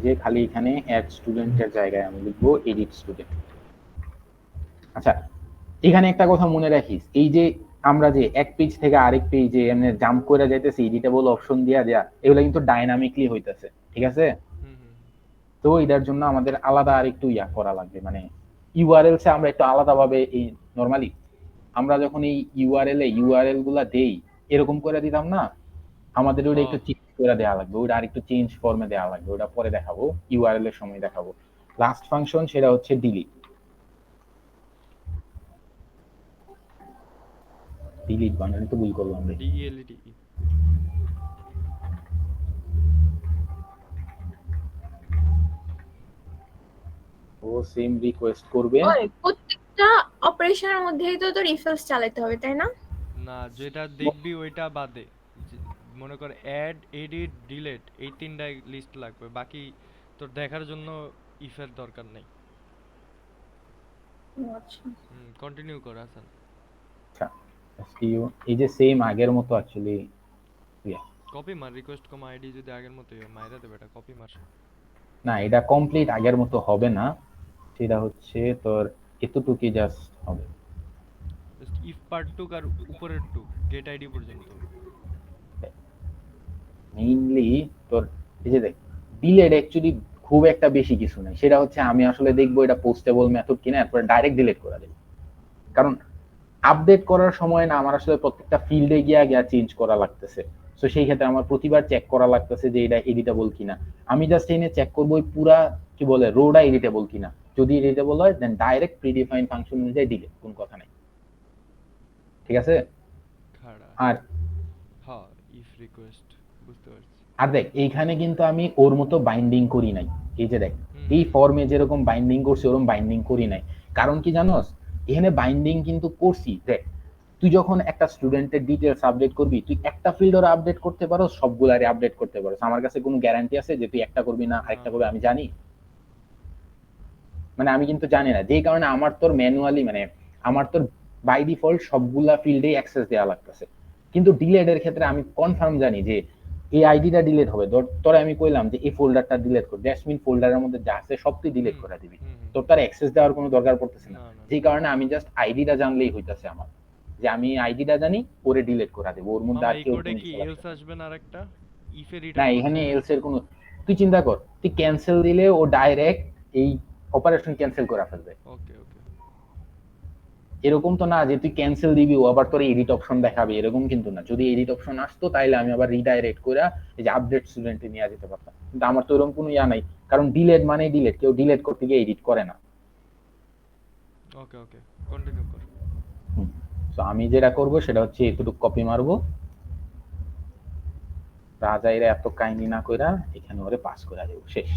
যে খালি এখানে অ্যাড স্টুডেন্টের জায়গায় আমি লিখবো এডিট স্টুডেন্ট। আচ্ছা এখানে একটা কথা মনে রাখিস, এই যে আমরা যে এক পেজ থেকে আরেক পেজে এমনি জাম্প করে যাইতেছি এডিটেবল অপশন দিয়া দেয়া, এগুলো কিন্তু ডাইনামিকলি হইতেছে, ঠিক আছে? তো এটার জন্য আমাদের আলাদা আরেকটু ইয়া করা লাগবে, মানে ইউআরএলস এ আমরা একটু আলাদা ভাবে এই নরমালি আমরা যখন এই ইউআরএল গুলা দেই এরকম করে দিতাম না, আমাদের ওটা একটু চেঞ্জ করে দেওয়া লাগবে, ওটা আরেকটু চেঞ্জ ফর্মে দেওয়া লাগবে, ওটা পরে দেখাবো, ইউআরএল এর সময় দেখাবো। লাস্ট ফাংশন সেটা হচ্ছে ডিলিট। ডিলিট বানানে তো ভুল করলাম রে, ডিএলডি। ও সেম রিকোয়েস্ট করবে, প্রত্যেকটা অপারেশনের মধ্যেই তো তোর ইফ এলস চালাতে হবে তাই না? না যেটা দেখবি ওইটা বাদে, মনে কর অ্যাড এডিট ডিলিট এই তিনটা লিস্ট লাগবে, বাকি তোর দেখার জন্য ইফ এর দরকার নেই। আচ্ছা কন্টিনিউ কর হাসান। আচ্ছা এই যে সেম আগের মতো অ্যাকচুয়ালি কপি মার, রিকোয়েস্ট কম আইডি যদি আগের মতই হয় মাইরা দেবে, এটা কপি মার। না এটা কমপ্লিট আগের মতো হবে না, সেটা হচ্ছে তোর এতটুকুই জাস্ট হবে, জাস্ট ইফ পার্ট টু আর উপরের টু গেট আইডি পর্যন্ত। মেইনলি তোর এই যে দেখ ডিলেট অ্যাকচুয়ালি খুব একটা বেশি কিছু নাই, সেটা হচ্ছে আমি আসলে দেখবো এটা পোস্টেবল মেথড কিনা, এরপরে ডাইরেক্ট ডিলিট করে দেব। কারণ আপডেট করার সময় না আমার আসলে প্রত্যেকটা ফিল্ডে গিয়া চেঞ্জ করা লাগতেছে, তো সেই ক্ষেত্রে আমার প্রতিবার চেক করা লাগতেছে যে এটা এডিটেবল কিনা। আমি জাস্ট এনে চেক করবো ওই পুরা কি বলে রোটা এডিটেবল কিনা, যদি এডিটেবল হয় দেন ডাইরেক্ট প্রিডিফাইন ফাংশন অনুযায়ী ডিলিট, কোন কথা নাই, ঠিক আছে? আর হ্যাঁ ইফ রিকোয়েস্ট বুঝতে পারছি। আর দেখ এইখানে কিন্তু আমি ওর মতো বাইন্ডিং করি নাই, এই যে দেখ এই ফর্মে যেরকম বাইন্ডিং করছি ওরকম বাইন্ডিং করি নাই। কারণ কি জানোস, এখানে বাইন্ডিং কিন্তু করছি, দেখ তুই যখন একটা স্টুডেন্টের ডিটেইলস আপডেট করবি তুই একটা ফিল্ড ওরা আপডেট করতে পারো, সবগুলারে আপডেট করতে পারো, আমার কাছে কোনো গ্যারান্টি আছে যে তুই একটা করবি না আরেকটা করবি? আমি জানি, মানে আমি কিন্তু জানি না, যেই কারণে আমার তোর ম্যানুয়ালি মানে আমার তোর বাই ডিফল্ট সবগুলা ফিল্ডে অ্যাক্সেস দেওয়া লাগতেছে। কিন্তু ডিলেট এর ক্ষেত্রে আমি কনফার্ম জানি যে এই আইডিটা ডিলিট হবে। তোরে আমি কইলাম যে এই ফোল্ডারটা ডিলিট কর, দ্যাটস মিন ফোল্ডারের মধ্যে যা আছে সব তুই ডিলিট হুম, করে দিবি। হুম, হুম। তোর তার অ্যাক্সেস দেওয়ার কোনো দরকার পড়তেছে না, না, না, যেই কারণে আমি জাস্ট আইডিটা জানলেই হইতাছে আমার, যে আমি আইডিটা জানি ওরে ডিলিট করে দেব, ওর মধ্যে মামা আর এই কেউ কোডে কোনো কি কিছু এলস আসবে না আরেকটা ইফে না। রিটার্ন এখানে করছিস? এলস এর কোনো, তুই চিন্তা কর, তুই ক্যান্সেল দিলে ও ডাইরেক্ট এই অপারেশন ক্যান্সেল করে ফেলবে। ওকে, ওকে। এরকম তো না যে তুই ক্যান্সেল দিবি ও আবার তোর এডিট অপশন দেখাবে, এরকম কিন্তু না। যদি এডিট অপশন আসতো তাইলে আমি আবার রিডাইরেক্ট করে এই যে আপডেট স্টুডেন্টে নিয়ে যেতে পারতাম, কিন্তু আমার তো এরকম কোনো ইয়া নাই, কারণ ডিলেট মানে ডিলেট, কেউ ডিলেট করতে গিয়ে এডিট করে না। ওকে, ওকে, কন্টিনিউ কর। তো আমি যেটা করব সেটা হচ্ছে এতটুকু কপি মারবো, রাজাইরা এত কাহিনী না কইরা এখানে ওরে পাস করে দেব, শেষ।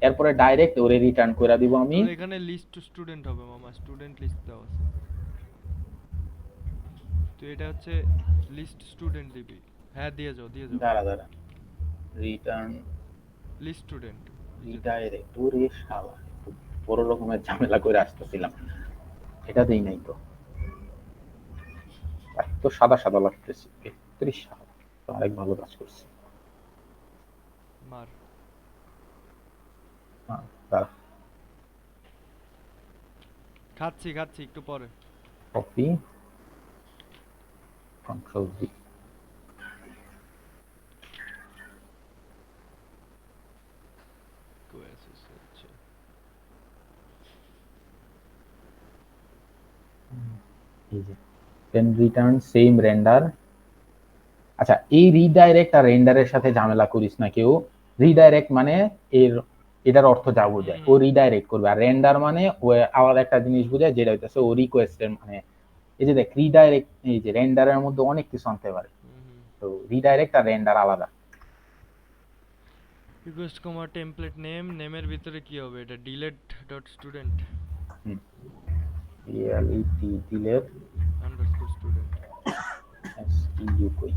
এরপরে ডাইরেক্ট ওরে রিটার্ন করে দিব আমি। তোর এখানে লিস্ট স্টুডেন্ট হবে মামা, স্টুডেন্ট লিস্ট দেওয়া আছে। তুই এটা হচ্ছে লিস্ট স্টুডেন্ট দিবি। হ্যাঁ, দিয়ে যাও, দিয়ে যাও। দাঁড়া দাঁড়া, রিটার্ন লিস্ট স্টুডেন্ট। রিডাইরেক্ট, ওরে শালা একটু বড় রকমের ঝামেলা করে আসতেছিলাম, এটা দেই নাই তো, তো সাদা সাদা লাগতেছে 31 সাল, তো আরেক ভালো কাজ করছি। মার। হ্যাঁ, দাঁড়া, খাচ্ছি, খাচ্ছি একটু পরে। Copy, control V. কোয়েসিস হচ্ছে। এই যে দেন রিটার্ন সেম রেন্ডার। আচ্ছা, এই রিডাইরেক্ট আর রেন্ডারের সাথে ঝামেলা করিস না কেউ। রিডাইরেক্ট মানে এর এটার অর্থ যা বোঝায়, ও রিডাইরেক্ট করবে, আর রেন্ডার মানে ও আলাদা একটা জিনিস বোঝায়, যেটা হইতেছে ও রিকোয়েস্টের মানে। এই যে দেখ রিডাইরেক্ট, এই যে রেন্ডারের মধ্যে অনেক কিছু আনতে পারে, তো রিডাইরেক্ট আর রেন্ডার আলাদা। রিকোয়েস্ট কমা টেমপ্লেট নেম, নেমের ভিতরে কি হবে? এটা delete dot student reality delete underscore student. STU কই।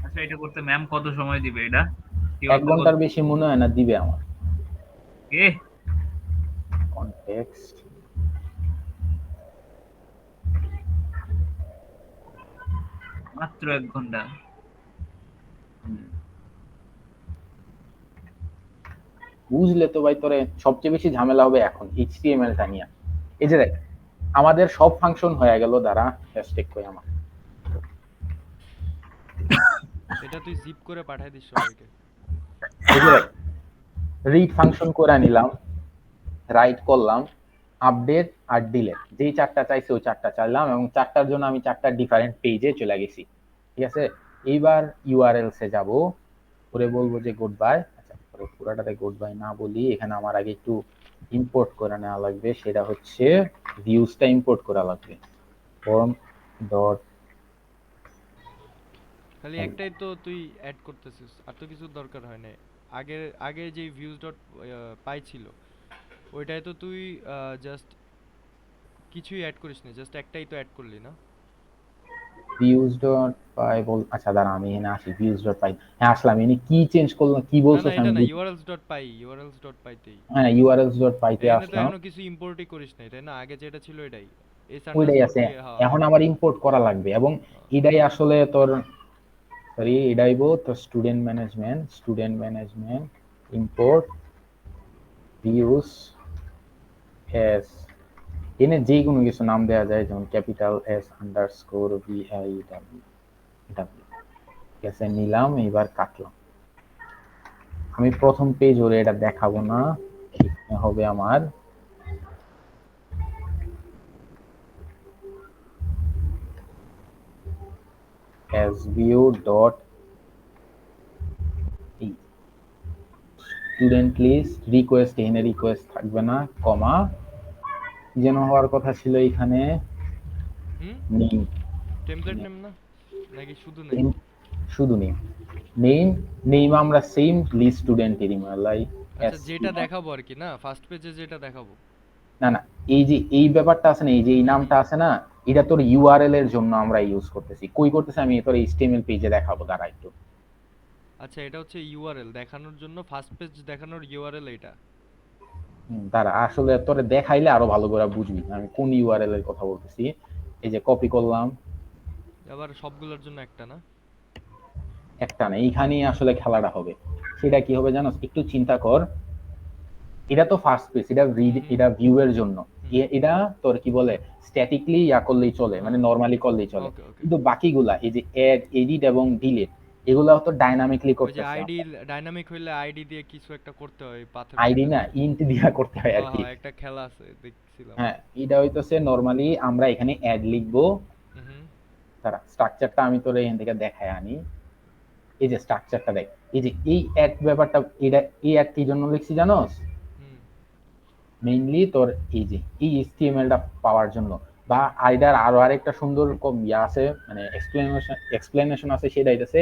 আচ্ছা, এটা করতে ম্যাম কত সময় দিবে এটা? 1 ঘন্টার বেশি মনে হয় না দিবে আমার। কে? কনটেক্সট মাত্র 1 ঘন্টা? বুঝলে তো ভাই, তোরে সবচেয়ে বেশি ঝামেলা হবে এখন এইচটিএমএল টা নিয়ে। এই যে দেখ আমাদের সব ফাংশন হয়ে গেল, দ্বারা হ্যাশট্যাগ কই আমার, এটা তুই জিপ করে পাঠাই দিস সবাইকে। এই যে দেখ রিড ফাংশন করে নিলাম, রাইট করলাম, আপডেট আর ডিলেট, যেই চারটা চাইছে ওই চারটা চাইলাম, এবং চারটার জন্য আমি চারটা ডিফারেন্ট পেজে চলে গেছি। ঠিক আছে, এইবার ইউআরএলস এ যাব, পরে বলবো যে গুড বাই। আচ্ছা, পরে পুরাটাতে গুড বাই না বলি, এখানে আমার আগে একটু ইম্পোর্ট করে নেওয়া লাগবে, সেটা হচ্ছে ভিউজটা ইম্পোর্ট করা লাগবে। ফর্ম ডট, খালি একটাই তো তুই অ্যাড করতেছিস, আর তো কিছু দরকার হয় না। আগে আগে যে ভিউজ ডট পাই ছিল ওইটাই তো তুই জাস্ট কিছুই অ্যাড করিস না, জাস্ট একটাই তো অ্যাড করলি না? ভিউজ ডট পাই বল, আচ্ছা দাঁড়া আমি এখানে আসি, ভিউজ ডট পাই, হ্যাঁ আসলাম, এনে কি চেঞ্জ করলাম কি না, বলছো না, এটা না, আমি, ইউআরএলস ডট পাই, ইউআরএলস ডট পাইতেই। হ্যাঁ ইউআরএলস ডট পাইতে এখানে তো আসলাম, এখনো কিছু ইম্পোর্টই করিস নাই, তাই না? আগে যেটা ছিল এটাই এস ওইটাই আন্ডারস্কোর আছে। দিয়ে, হ্যাঁ। এখন আমার ইম্পোর্ট করা লাগবে, এবং এটাই আসলে তোর, সরি এটাইব তোর student management import views S, এনে যে কোনো কিছু নাম দেওয়া যায়, যেমন capital S underscore V I W, ঠিক আছে নিলাম, এবার কাটলাম। আমি প্রথম পেজ ওরে এটা দেখাবো না, এখানে হবে আমার svu dot student list request, এখানে রিকোয়েস্ট থাকবে না, কমা যেন হওয়ার কথা ছিল এখানে নেম, টেমপ্লেট নেম না, নাকি শুধু নেম? শুধু নেম, নেম আমরা সেম লিস্ট স্টুডেন্টেরই মালাই। আচ্ছা, যেটা দেখাবো আর কি, না ফার্স্ট পেজে যেটা দেখাবো। না না, এই যে এই ব্যাপারটা আছে না, এই যে এই নামটা আছে না, এটা তোর ইউআরএল এর জন্য আমরা ইউজ করতেছি, কই করতেছি আমি তোর এইচটিএমএল পেজে দেখাবো, দাঁড়া একটু। আচ্ছা, এটা হচ্ছে ইউআরএল দেখানোর জন্য, ফার্স্ট পেজ দেখানোর ইউআরএল এটা। দাঁড়া, আসলে তোরে দেখাইলে আরো ভালো করে বুঝবি আমি কোন ইউআরএল এর কথা বলতেছি। এই যে কপি করলাম, আবার সবগুলোর জন্য একটা না? একটা না, এইখানেই আসলে খেলাটা হবে। সেটা কি হবে জানো, একটু চিন্তা কর। এটা তো ফার্স্ট পেজ, এটা রিড, হুম, এটা ভিউ এর জন্য। হুম, এটা তোর কি বলে স্ট্যাটিকলি ইয়া করলেই চলে, মানে হ্যাঁ, নরমালি করলেই চলে। ওকে ওকে। কিন্তু বাকিগুলা এই যে অ্যাড, এডিট এবং ডিলিট, এগুলা তো ডাইনামিকলি ওই যে করতেছে। আইডি ডাইনামিক হইলে আইডি দিয়ে কিছু একটা করতে হয় পাথর আইডি না, ভিতরে। ইন্ট দিয়া করতে হয় আর হ্যাঁ কি। হ্যাঁ, একটা খেলা আছে দেখছিলাম। হ্যাঁ, এটা হইতেছে নরমালি আমরা এখানে অ্যাড লিখবো। হুম তারা স্ট্রাকচারটা আমি তোর এখান থেকে দেখায় আনি। এই যে স্ট্রাকচারটা দেখ, এই যে এই অ্যাড ব্যাপারটা, এটা এই অ্যাড কি জন্য লিখছি জানোস? হুম মেইনলি তোর এই যে এই এইচটিএমএলটা পাওয়ার জন্য। বা আইডার আরো আরেকটা সুন্দর ইয়া আছে, মানে এক্সপ্লেনেশন আছে, সেটা হইতেছে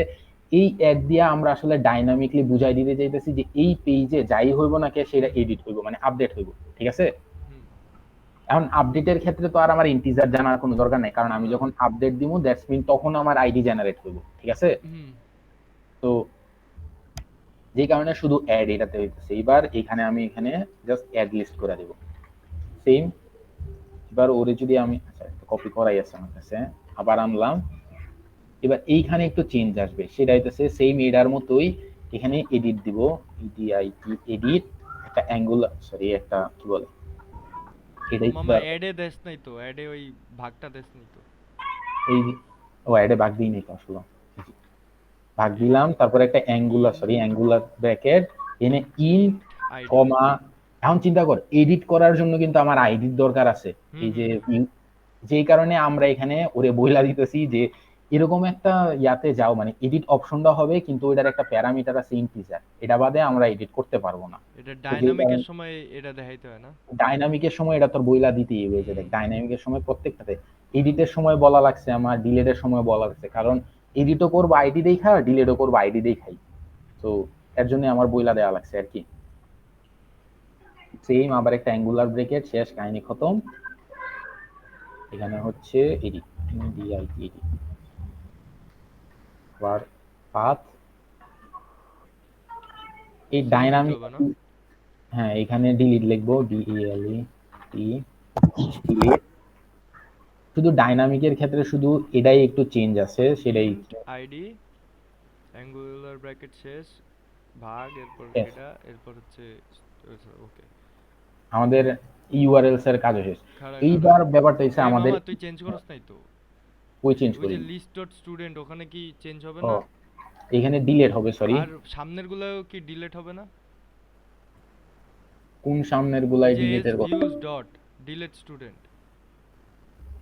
এই অ্যাড দিয়ে আমরা আসলে ডাইনামিকলি বুঝাই দিতে চাইতেছি যে এই পেজে যাই হইব না কে সেটা এডিট হইব, মানে আপডেট হইব, ঠিক আছে? হুম। এখন আপডেটের ক্ষেত্রে তো আর আমার ইন্টিজার জানার কোনো দরকার নাই, কারণ আমি না। যখন আপডেট দিব দ্যাটস মিন তখন আমার আইডি জেনারেট হইব, ঠিক আছে? হুম তো যে কারণে শুধু অ্যাড এটাতে হইতেছে। এবার এখানে আমি এখানে জাস্ট অ্যাড লিস্ট করে দেব, সেম। এবার ওরে যদি আমি, আচ্ছা কপি করাই আছে আমার কাছে, আবার আনলাম। এবার এইখানে একটু চেঞ্জ আসবে, সেটা হইতেছে সেম এটার মতোই এখানে এডিট দিব, ইডিআইটি এডিট, একটা অ্যাঙ্গুলার, সরি একটা কি বলে এটাই মামা অ্যাডে দেশ নাই তো, অ্যাডে ওই ভাগটা দেশ নাই তো। এই যে, ও অ্যাডে ভাগ দিই নাই তো আসলে, ভাগ দিলাম, তারপর একটা অ্যাঙ্গুলার, সরি অ্যাঙ্গুলার ব্র্যাকেট, এনে ইন্ট আইডি। কমা। এখন চিন্তা কর, এডিট করার জন্য কিন্তু আমার আইডির দরকার আছে। হুম এই যে হুম হুম। যেই কারণে আমরা এখানে ওরে বইলা দিতেছি যে এরকম একটা ইয়াতে যাও, মানে এডিট অপশনটা হবে কিন্তু ওইটার একটা প্যারামিটার আছে ইন্টিজার, এটা বাদে আমরা এডিট করতে পারবো না। এটা তো যেই ডাইনামিকের কারণে সময় এটা দেখাইতে হয় না? ডাইনামিকের সময় এটা তোর বইলা দিতেই হবে, যে হুম দেখ ডাইনামিকের সময় প্রত্যেকটাতে, এডিটের সময় বলা লাগছে, আমার ডিলেটের সময় বলা লাগছে, কারণ এডিটও করবো আইডি দেখাই, ডিলেটও করবো আইডি দেখাই। তো এর জন্য আমার বইলা দেওয়া লাগছে আর কি। সেম আবার একটা অ্যাঙ্গুলার ব্রেকেট, শেষ, কাহিনী খতম। এখানে হচ্ছে এডিট, ডিআইটি এডিট, আবার পাথ, এই সেম দিতে ডাইনামিক। হবে না? হ্যাঁ, এখানে ডিলিট লিখবো, ডিইএলই টি ডিলিট। শুধু ডাইনামিকের ক্ষেত্রে শুধু এটাই একটু চেঞ্জ আছে, সেটাই ইন্ট আইডি অ্যাঙ্গুলার ব্র্যাকেট শেষ ভাগ, এরপর শেষ। এটা, এরপর হচ্ছে ওকে। আমাদের ইউআরএলস এর কাজ শেষ। খাড়া খাড়া। এইবার ব্যাপারটা হচ্ছে এই আমাদের, মামা তুই চেঞ্জ করস নাই তো? ওই চেঞ্জ ওই করি, যে লিস্ট ডট স্টুডেন্ট ওখানে কি চেঞ্জ হবে ও না? এখানে ডিলিট হবে, সরি। আর সামনের গুলাও কি ডিলিট হবে না? কোন সামনের ওই গুলাই যে এস ডিলিটের কথা? Views dot delete student.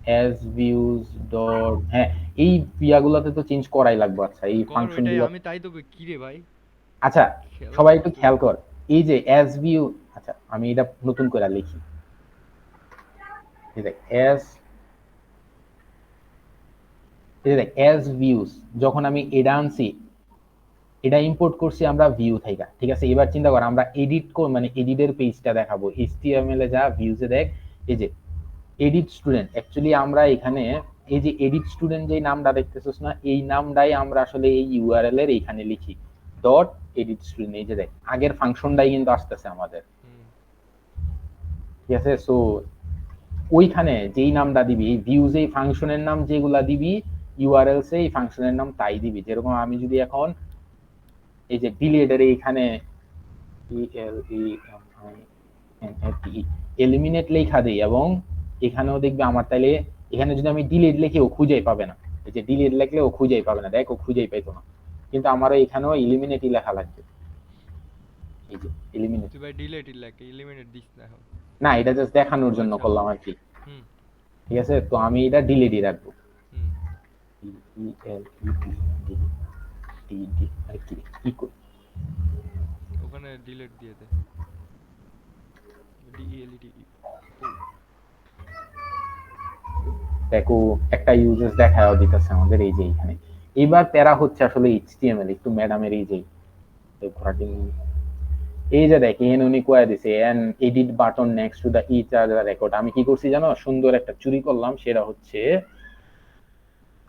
As views dot, হ্যাঁ, এই ইয়াগুলোতে তো চেঞ্জ করাই লাগবে। আচ্ছা এই কর ফাংশন ওইটাই, গুলো, আমি তাই তো কি রে ভাই, আচ্ছা খেলা সবাই একটু করতেছি। খেয়াল কর। এই যে অ্যাজ ভিউ, আচ্ছা আমি এটা নতুন করে লিখি, এই দেখ অ্যাজ, এই দেখ অ্যাজ ভিউজ, যখন আমি এটা আনছি, এটা ইম্পোর্ট করছি আমরা ভিউ থেকে, ঠিক আছে? এবার চিন্তা কর আমরা এডিট মানে এডিটের পেজটা দেখাবো, এইচটিএমএল এ যা ভিউজে দেখ, এই যে এডিট স্টুডেন্ট, অ্যাকচুয়ালি আমরা এখানে এই যে এডিট স্টুডেন্ট যে নামটা দেখতেছিস না, এই নামটাই আমরা আসলে এই ইউআরএল এর এইখানে লিখি, ডট এডিট স্টুডেন্ট। এই যে দেখ আগের ফাংশনটাই কিন্তু আসতেছে আমাদের, হুম ঠিক আছে? সো ওইখানে যেই নামটা দিবি, এই ভিউজ এই ফাংশনের নাম যেগুলা দিবি, ইউআরএলস এই ফাংশনের নাম তাই দিবি। যেরকম আমি যদি এখন এই যে ডিলিটের এইখানে এলিমিনেট লেখা দেই এবং এখানেও দেখবে আমার, তাইলে এখানে যদি আমি ডিলিট লিখি ও খুঁজেই পাবে না। এই যে ডিলিট লিখলে ও খুঁজেই পাবে না, দেখ ও খুঁজেই পাইতো না, কিন্তু আমারও এখানেও এলিমিনেটই লেখা লাগবে, এই যে এলিমিনেট। তুই ভাই ডিলিট লাগে এলিমিনেট দিস না এখন। না, এটা জাস্ট দেখানোর ও জন্য আচ্ছা। করলাম আর কি, হুম ঠিক আছে? তো আমি এটা ডিলিটই রাখবো, হুম। আর কি কি করি, ওখানে ডিলিট দিয়ে দে, ডিইএলইডি। দেখো একটা ইউজেস দেখাও দিতেছে আমাদের এই যে এখানে। এইবার প্যারা হচ্ছে আসলে এইচটিএমএল, একটু ম্যাডামের এই যে ঘোরাটি, এই যে দেখ এন উনি কয়ে দিছে an edit button next to the each other record. আমি কি করছি জানো, সুন্দর একটা চুরি করলাম, সেটা হচ্ছে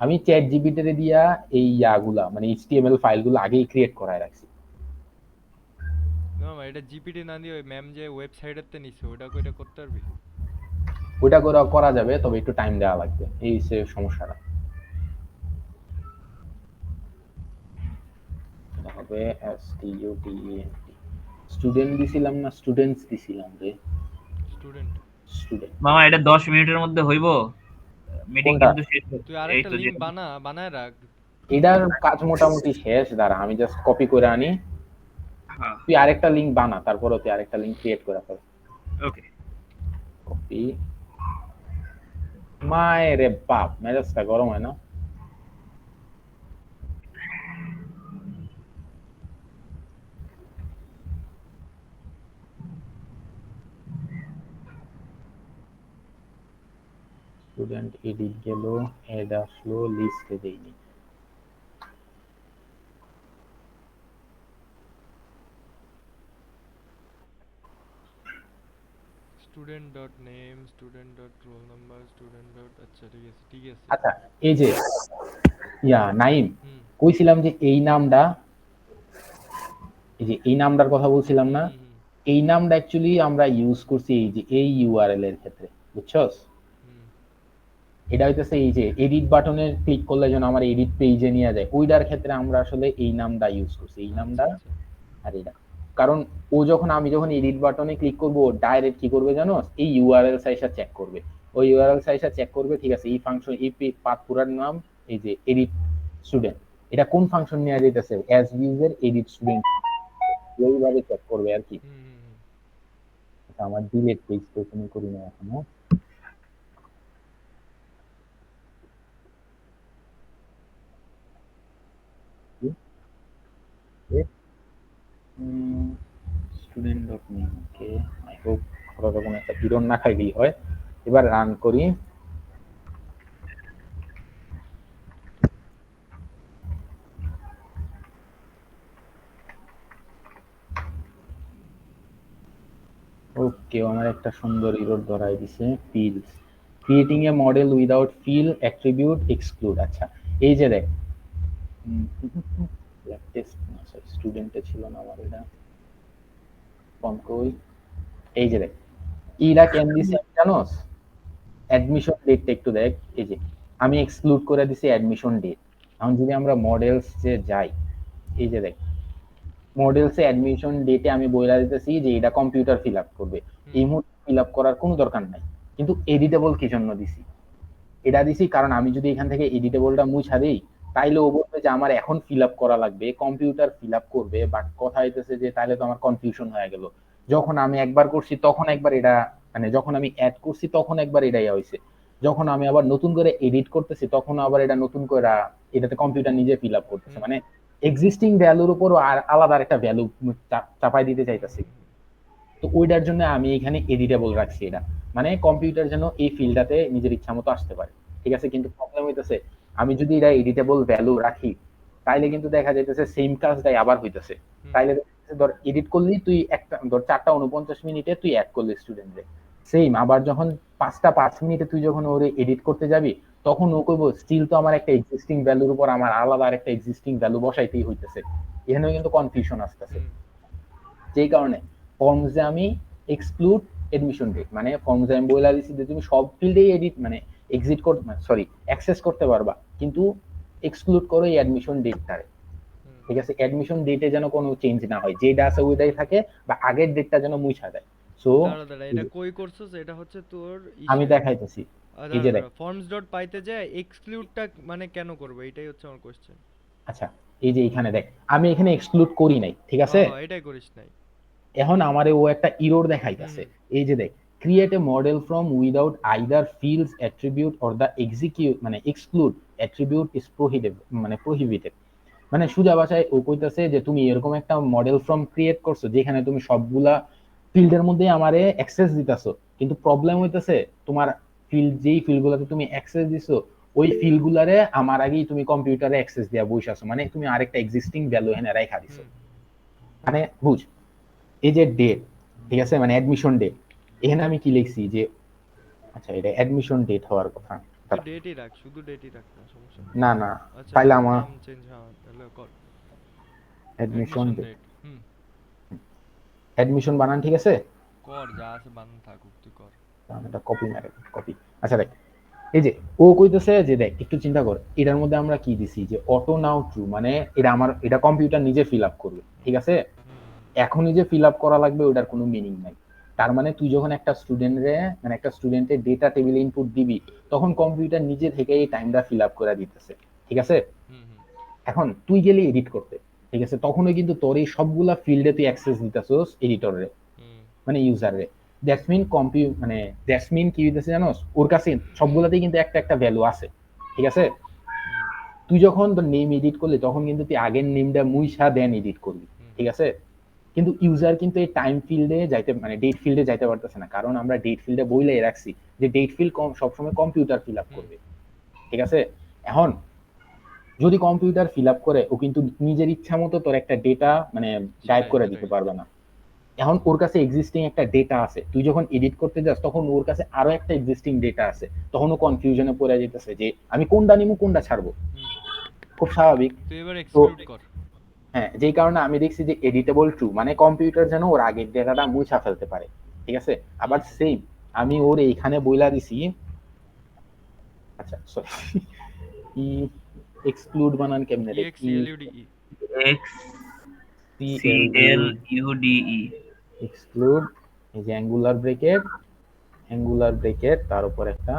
আমি চ্যাট জিপিটি দিয়া এই ইয়াগুলা মানে এইচটিএমএল ফাইলগুলো আগেই ক্রিয়েট করায় রাখছি। না এটা জিপিটি না দিয়ে ওই ম্যাম যে ওয়েবসাইটের তে নিছে ওটা কইটা করতে পারবি? ওইটা করে করা যাবে, তবে একটু টাইম দেওয়া লাগবে, এই হচ্ছে সমস্যাটা। হবে STUDENT স্টুডেন্ট দিছিলাম না স্টুডেন্টস দিছিলাম রে স্টুডেন্ট। স্টুডেন্ট মামা এটা 10 মিনিটের মধ্যে হইব, মিটিং কোনটা কিন্তু শেষ তুই এই আরেকটা তো লিংক বানায় রাখ। এটার কাজ মোটামুটি শেষ দাঁড়া আমি জাস্ট কপি করে আনি হ্যাঁ তুই আরেকটা লিংক বানা তারপরে তুই আরেকটা লিংক ক্রিয়েট করে ফেল ওকে। কপি মায়ের বাপ মেজাজটা গরম হয় না স্টুডেন্ট এডিট গেল এড আসলো লিস্টে দেইনি student dot name, student dot roll number, student dot, আচ্ছা ঠিক আছে। আচ্ছা এই যে নাইম হুম কইছিলাম যে এই নামটা এই যে এই নামটার কথা বলছিলাম না হুম হুম এই নামটা অ্যাকচুয়ালি আমরা ইউজ করছি এই যে এই ইউআরএল এর ক্ষেত্রে বুঝছস হুম। এটা হইতেছে এই যে এডিট বাটনে ক্লিক করলে যেন আমার এডিট পেজে নিয়ে যায় ওইটার ক্ষেত্রে আমরা আসলে এই নামটা ইউজ করছি এই নামটা আচ্ছা, আচ্ছা। আর এটা কারণ ও যখন আমি যখন এডিট বাটনে ক্লিক করব ডাইরেক্ট কি করবে জানো এই ইউআরএল সাইজটা চেক করবে ওই ইউআরএল সাইজটা চেক করবে ঠিক আছে এই ফাংশন এই পাথ পুরার নাম এই যে এডিট স্টুডেন্ট এটা কোন ফাংশন নিয়ে যাইতেছে অ্যাজ ইউজার এডিট স্টুডেন্ট এইভাবে চেক করবে আর কি হুম হুম হুম। আচ্ছা, আমার ডিলিট পেজ তো তুমি করি না এখনো student dot name okay I hope কোনো রকম একটা বিরন না খাইলেই হয় এবার রান করি ওকে আমার একটা সুন্দর এরর ধরাই দিছে fields creating a model without field attribute exclude আচ্ছা এই যে দেখ টেস্ট না সরি স্টুডেন্টে ছিল না আমার এটা ফর্ম কই এই যে দেখ ইরা কেন দিছে জানোস অ্যাডমিশন ডেটটা একটু দেখ এই যে আমি এক্সক্লুড করে দিছি অ্যাডমিশন ডেট এখন যদি আমরা মডেলস যে যাই এই যে দেখ মডেলসে অ্যাডমিশন ডেটে আমি বইলা দিতেছি যে এটা কম্পিউটার ফিল আপ করবে এই মুহূর্তে ফিল আপ করার কোনো দরকার নাই কিন্তু এডিটেবল কি জন্য দিছি এটা দিছি কারণ আমি যদি এখান থেকে এডিটেবলটা মুছা দেই তাইলে ও বলবে যে আমার এখন ফিল আপ করা লাগবে কম্পিউটার ফিল আপ করবে বাট কথা হইতেছে যে তাইলে তো আমার কনফিউশন হয়ে গেল যখন আমি একবার করছি তখন একবার এটা মানে যখন আমি অ্যাড করছি তখন একবার এটাই হয়েছে যখন আমি আবার নতুন করে এডিট করতেছি তখন আবার এটা নতুন করে এটাতে কম্পিউটার নিজে ফিল আপ করতেছে মানে এক্সিস্টিং ভ্যালুর উপর আর আলাদা একটা ভ্যালু চাপাই দিতে চাইতেছি তো ওইটার জন্য আমি এখানে এডিটেবল রাখছি এটা মানে কম্পিউটার যেন এই ফিল্ডটাতে নিজের ইচ্ছা মতো আসতে পারে ঠিক আছে কিন্তু প্রবলেম হইতেছে আমি যদি এটা এডিটেবল ভ্যালু রাখি তাইলে কিন্তু দেখা যাইতেছে সেম কাজটাই আবার হইতেছে তাইলে ধর এডিট করলি তুই একটা ধর 4:49 তুই অ্যাড করলি স্টুডেন্টরে সেম আবার যখন 5:05 তুই যখন ওরে এডিট করতে যাবি তখন ও কইবো স্টিল তো আমার একটা এক্সিস্টিং ভ্যালুর উপর আমার আলাদা আরেকটা এক্সিস্টিং ভ্যালু বসাইতেই হইতেছে এখানেও কিন্তু কনফিউশন আসতেছে যেই কারণে ফর্মসে আমি এক্সক্লুড এডমিশন ডেট মানে ফর্মসে আমি বলে দিছি যে তুমি সব ফিল্ডেই এডিট মানে এক্সিট করতে সরি অ্যাক্সেস করতে পারবা কিন্তু এক্সক্লুড করো এই অ্যাডমিশন ডেটটারে ঠিক আছে অ্যাডমিশন ডেটে যেন কোনো চেঞ্জ না হয় যেটা আছে ওইটাই থাকে বা আগের ডেটটা যেন মুছা দেয় সো দাঁড়া এটা কই করছস এটা হচ্ছে তোর আমি দেখাইতেছি এই যে দেখ ফর্মস ডট পাইতে যায় এক্সক্লুডটা মানে কেন করবে এটাই হচ্ছে আমার কোশ্চেন আচ্ছা এই যে এখানে দেখ আমি এখানে এক্সক্লুড করি নাই ঠিক আছে এটাই করিস নাই এখন আমারে ও একটা এরর দেখাইতাছে এই যে দেখ create a model from without either fields attribute or the execute মানে এক্সক্লুড অ্যাট্রিবিউট ইজ প্রহিবিটেড মানে সোজা ভাষায় ও কইতাছে যে তুমি এরকম একটা মডেল ফর্ম ক্রিয়েট করছো যেখানে তুমি সবগুলা ফিল্ডের মধ্যে আমারে অ্যাক্সেস দিতাছো কিন্তু প্রবলেম হইতাছে তোমার ফিল্ড যেই ফিল্ডগুলোতে তুমি অ্যাক্সেস দিছো ওই ফিল্ডগুলারে আমার আগেই তুমি কম্পিউটারে অ্যাক্সেস দিয়া বইসাছো মানে তুমি আরেকটা এক্সিস্টিং ভ্যালু এখানে রাখা দিছো মানে বুঝ এই যে ডেট ঠিক আছে মানে অ্যাডমিশন ডেট এখানে আমি কি লিখছি যে আচ্ছা এটা অ্যাডমিশন ডেট হওয়ার কথা ডেটই রাখ শুধু ডেটই রাখ না সমস্যা না না আচ্ছা তাইলে আমার নাম চেঞ্জ তাহলে কর অ্যাডমিশন ডেট হুম অ্যাডমিশন বানান ঠিক আছে কর যা আছে বানান থাকুক তুই কর আমি এটা কপি মেরে কপি আচ্ছা দেখ এই যে ও কইতেছে যে দেখ একটু চিন্তা কর, এটার মধ্যে আমরা কি দিছি যে অটো নাও ট্রু, মানে এটা কম্পিউটার নিজে ফিল আপ করবে, ঠিক আছে? এখনই যে ফিল আপ করা লাগবে ওটার কোনো মিনিং নাই। তার মানে তুই যখন একটা স্টুডেন্টরে মানে একটা স্টুডেন্টের ডেটা টেবিলে ইনপুট দিবি, তখন কম্পিউটার নিজে থেকে এই টাইমটা ফিল আপ করে দিতেছে, ঠিক আছে? হুম হুম এখন তুই গেলি এডিট করতে, ঠিক আছে, তখনই কিন্তু তোর এই সবগুলা ফিল্ডে তুই অ্যাক্সেস দিতেছস এডিটরে, হুম মানে ইউজারে। দ্যাটস মিন কি হইতেছে জানোস, ওর কাছে সবগুলাতেই কিন্তু একটা একটা ভ্যালু আছে, ঠিক আছে? হুম তুই যখন তোর নেম এডিট করলি তখন কিন্তু তুই আগের নেমটা মুইছা দেন এডিট করবি, হুম ঠিক আছে? কিন্তু ইউজার কিন্তু এই টাইম ফিল্ডে যাইতে মানে ডেট ফিল্ডে যাইতে পারতেছে না, কারণ আমরা ডেট ফিল্ডে বইলাই রাখছি যে ডেট ফিল্ড সবসময় কম্পিউটার ফিল আপ হুম করবে, ঠিক আছে? এখন যদি কম্পিউটার ফিল আপ করে, ও কিন্তু নিজের ইচ্ছা মতো তোর একটা ডেটা মানে গায়েব সেটাই করে সেটাই দিতে পারবে না। এখন ওর কাছে এক্সিস্টিং একটা ডেটা আছে, তুই যখন এডিট করতে যাস তখন ওর কাছে আরো একটা এক্সিস্টিং ডেটা আছে, তখন ও কনফিউশনে পড়ে যেতেছে যে আমি কোনটা নিবো কোনটা ছাড়বো, হুম খুব স্বাভাবিক। তুই এবার তো এক্সক্লুড কর। হ্যাঁ, যেই কারণে আমি দেখছি যে এডিটেবল ট্রু মানে কম্পিউটার যেন ওর আগের ডেটাটা মুছা ফেলতে পারে, ঠিক আছে? হুম আবার সেম আমি ওর এইখানে বইলা দিছি, আচ্ছা সরি, ই এক্সক্লুড বানান কেমনে রে, ই EXCLUDE। X C C L U L U D E. Exclude, এই যে অ্যাঙ্গুলার ব্রেকেট তার উপর একটা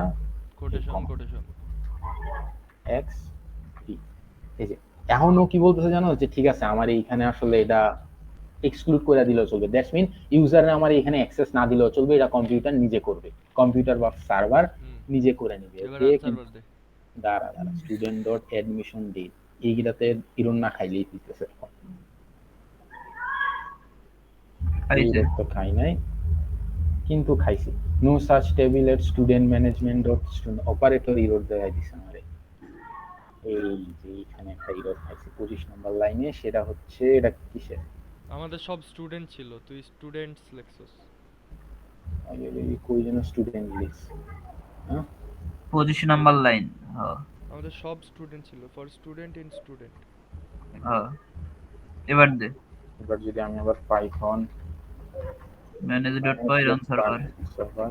quotation comma quotation. X T, এই যে এখনো কি বলতেছে জানো, যে ঠিক আছে আমার এইখানে আসলে এটা এক্সক্লুড করে দিলেও চলবে, দ্যাটস মিন ইউজার আমার এখানে অ্যাক্সেস না দিলেও চলবে, এটা কম্পিউটার নিজে করবে, কম্পিউটার বা সার্ভার হুম নিজে করে নিবে। এবার ওকে, আনসার কিন্তু বার দে। দাঁড়া দাঁড়া, student dot admission date এইগুলাতে Iron না খাইলেই দিতেছে, খাইছে। ইরর তো খাই নাই, কিন্তু খাইছি। No such table at student management dot student operator error দেখাই দিছে আমারে। এই যে এখানে একটা ইরর খাইছি 25 নম্বর লাইনে, সেটা হচ্ছে এটা কিসের, আমাদের সব স্টুডেন্ট ছিল, তুই স্টুডেন্টস লেখছস। কই যেন স্টুডেন্ট লিস্ট, হ্যাঁ 25 নাম্বার লাইন। হ্যাঁ আমাদের সব স্টুডেন্ট ছিল, ফর স্টুডেন্ট ইন স্টুডেন্ট। হ্যাঁ, এবার দে। এবার যদি আমি আবার পাইথন ম্যানেজ ডট পাই রান সার্ভার সার্ভার,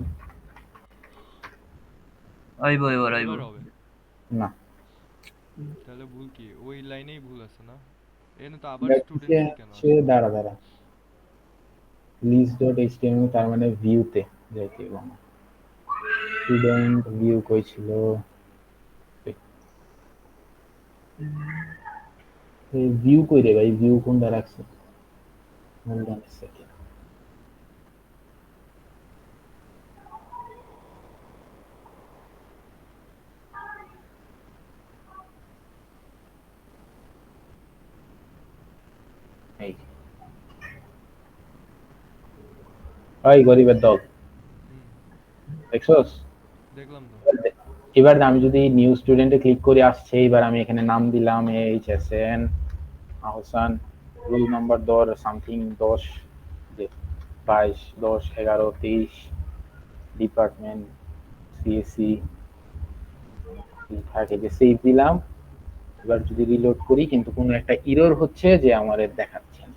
আইবো, এবার আইবো। এবার হবে। না তাহলে ভুল কি, ওই লাইনেই ভুল আছে না? এখানে তো আবার ব্যাকটিসে স্টুডেন্টস কেন হচ্ছে, আছে? দাঁড়া দাঁড়া, লিস্ট ডট এইচটিএমএল তার মানে ভিউতে যাইতে এবং স্টুডেন্ট ভিউ কই ছিল, এই ভিউ কই রে ভাই, ভিউ কোনটা রাখছে, হোল্ড অন এ সেকেন্ড, এই ওই গরিবের দল, হুম দেখছস? দেখলাম তো। এবার আমি যদি নিউ স্টুডেন্টে ক্লিক করি আসছে, এবার আমি এখানে নাম দিলাম এইচএসএন আহসান, রোল নাম্বার 10 সামথিং 10, যে 22 10 11 23, ডিপার্টমেন্ট সিএসসি থাকে, যে সেভ দিলাম। এবার যদি রিলোড করি কিন্তু কোনো একটা ইরর হচ্ছে যে আমাদের দেখাচ্ছে না।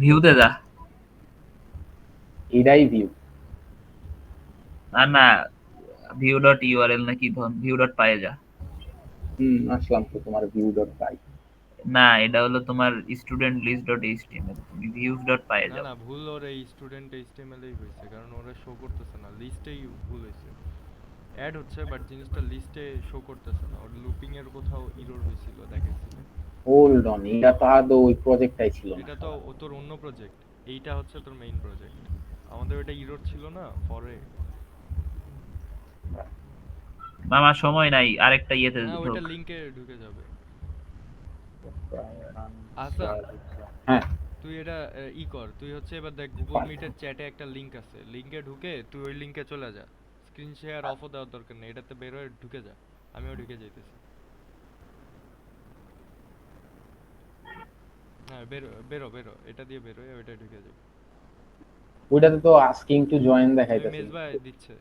ভিউতে যা। এটাই ভিউ, না না, ভিউ ডট ইউআরএল নাকি ধন, ভিউ ডট পায়ে যা। আসলাম তো তোমার ভিউ ডট পাই। না, এটা হলো তোমার স্টুডেন্ট লিস্ট ডট এইচটিএমএল, তুমি ভিউজ ডট পায়ে না যাও। না, ভুল ওর এই স্টুডেন্ট এইচটিএমএলই হয়েছে, কারণ ওরা শো করতেছে না, লিস্টেই ভুল হয়েছে। অ্যাড হচ্ছে বাট জিনিসটা লিস্টে শো করতেছে না, ওর লুপিং এর কোথাও ইরর হয়েছিল দেখাইছিল। হোল্ড অন, এটা তো আদৌ ওই প্রজেক্টটাই ছিল না এটা তো শালা। তোর অন্য প্রজেক্ট, এইটা হচ্ছে তোর মেইন প্রজেক্ট। আমাদের ওটা ইরর ছিল না ফরে। মামা সময় নাই, আরেকটা ইয়েতে হ্যাঁ ওইটা ঢোক। লিংকে ঢুকে যাবে। আসান, হ্যাঁ তুই এটা ই কর, তুই হচ্ছে এবার দেখ গুগল মিটের চ্যাটে একটা লিংক আছে, লিংকে ঢুকে তুই ওই লিংকে চলে যা। স্ক্রিন শেয়ার অফও দেওয়ার দরকার নেই, এটাতে বের হয়ে ঢুকে যা। আমিও ঢুকে যাইতেছি। হ্যাঁ বেরো বেরো বেরো, এটা দিয়ে বেরো, ওইটা ঢুকে যাবে। ওইটাতে তো আস্কিং টু জয়েন ওই দেখাইতেছে। মেজবা দিচ্ছে।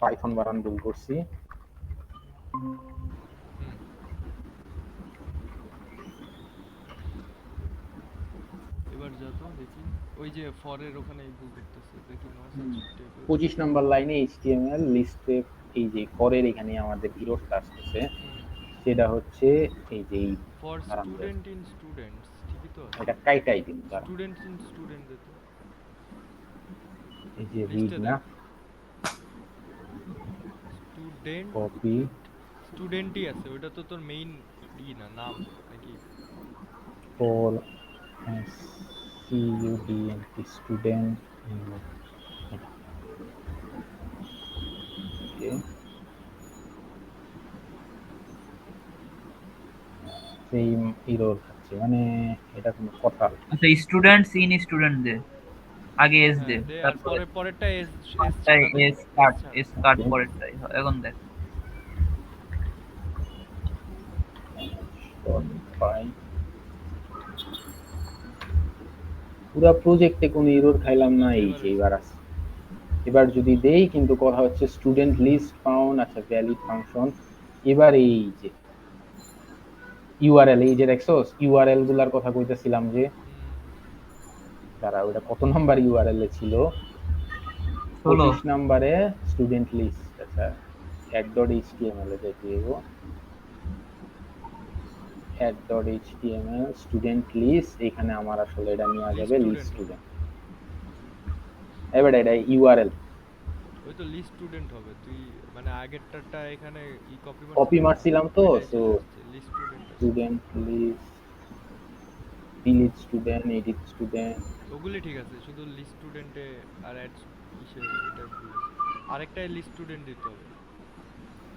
পাইথন বানান ভুল করছি। হুম। এবার যা তো দেখি ওই যে ফরের ওখানে ভুল করতেছে দেখি নো সাচ টেবল 25 নাম্বার লাইনে এইচটিএমএল লিস্টে এই যে ফরের এখানে আমাদের এররটা আসতেছে, সেটা হচ্ছে এই যে এই ফর দাঁড়ান তো, স্টুডেন্ট ইন স্টুডেন্টস ঠিকই তো আছে এটা কাইটাই দিন দাঁড়ান। স্টুডেন্টস ইন স্টুডেন্ট দে তো এই যে রিড লিস্টে না দেখ স্টুডেন্ট কপি স্টুডেন্টই আছে ওটা তো তোর মেইন না নাম নাকি ফর সিইউডিএনটি স্টুডেন্ট সেম এরর হচ্ছে, মানে এটা কোনো কথা? আচ্ছা স্টুডেন্টস ইন স্টুডেন্ট দে, আগে এস দে, দে আর তারপরে পরেরটা এস তাই ছাড়া দে এস কাট, ছাড়া এস কাট পরেরটাই এখন দেখ। পুরা প্রজেক্টে কোনো এরর খাইলাম না, এই যে এবার আছে। এবার যদি দেই, কিন্তু কথা হচ্ছে স্টুডেন্ট লিস্ট ফাউন্ড, আচ্ছা ভ্যালিড ফাংশন। এবার এই যে ইউআরএল, এই যে দেখছোস ইউআরএল গুলার কথা কইতেছিলাম যে, দাঁড়া ওটা কত নাম্বার ইউআরএল এ ছিল? 25 নাম্বারে স্টুডেন্ট লিস্ট। আচ্ছা add.html এ যেতে হবে, add.html স্টুডেন্ট লিস্ট, এখানে আমার আসলে এটা নিয়ে যাবে লিস্ট স্টুডেন্ট। এবার এটা ইউআরএল ওই তো লিস্ট স্টুডেন্ট হবে তুই মানে আগেরটা এখানে ই কপি মারছিলাম তো, so list student student list delete student edit student ওগুলি ঠিক আছে শুধু লিস্ট স্টুডেন্টে আর অ্যাড ইসে এটা ভুল আছে আরেকটা লিস্ট স্টুডেন্ট দিতে হবে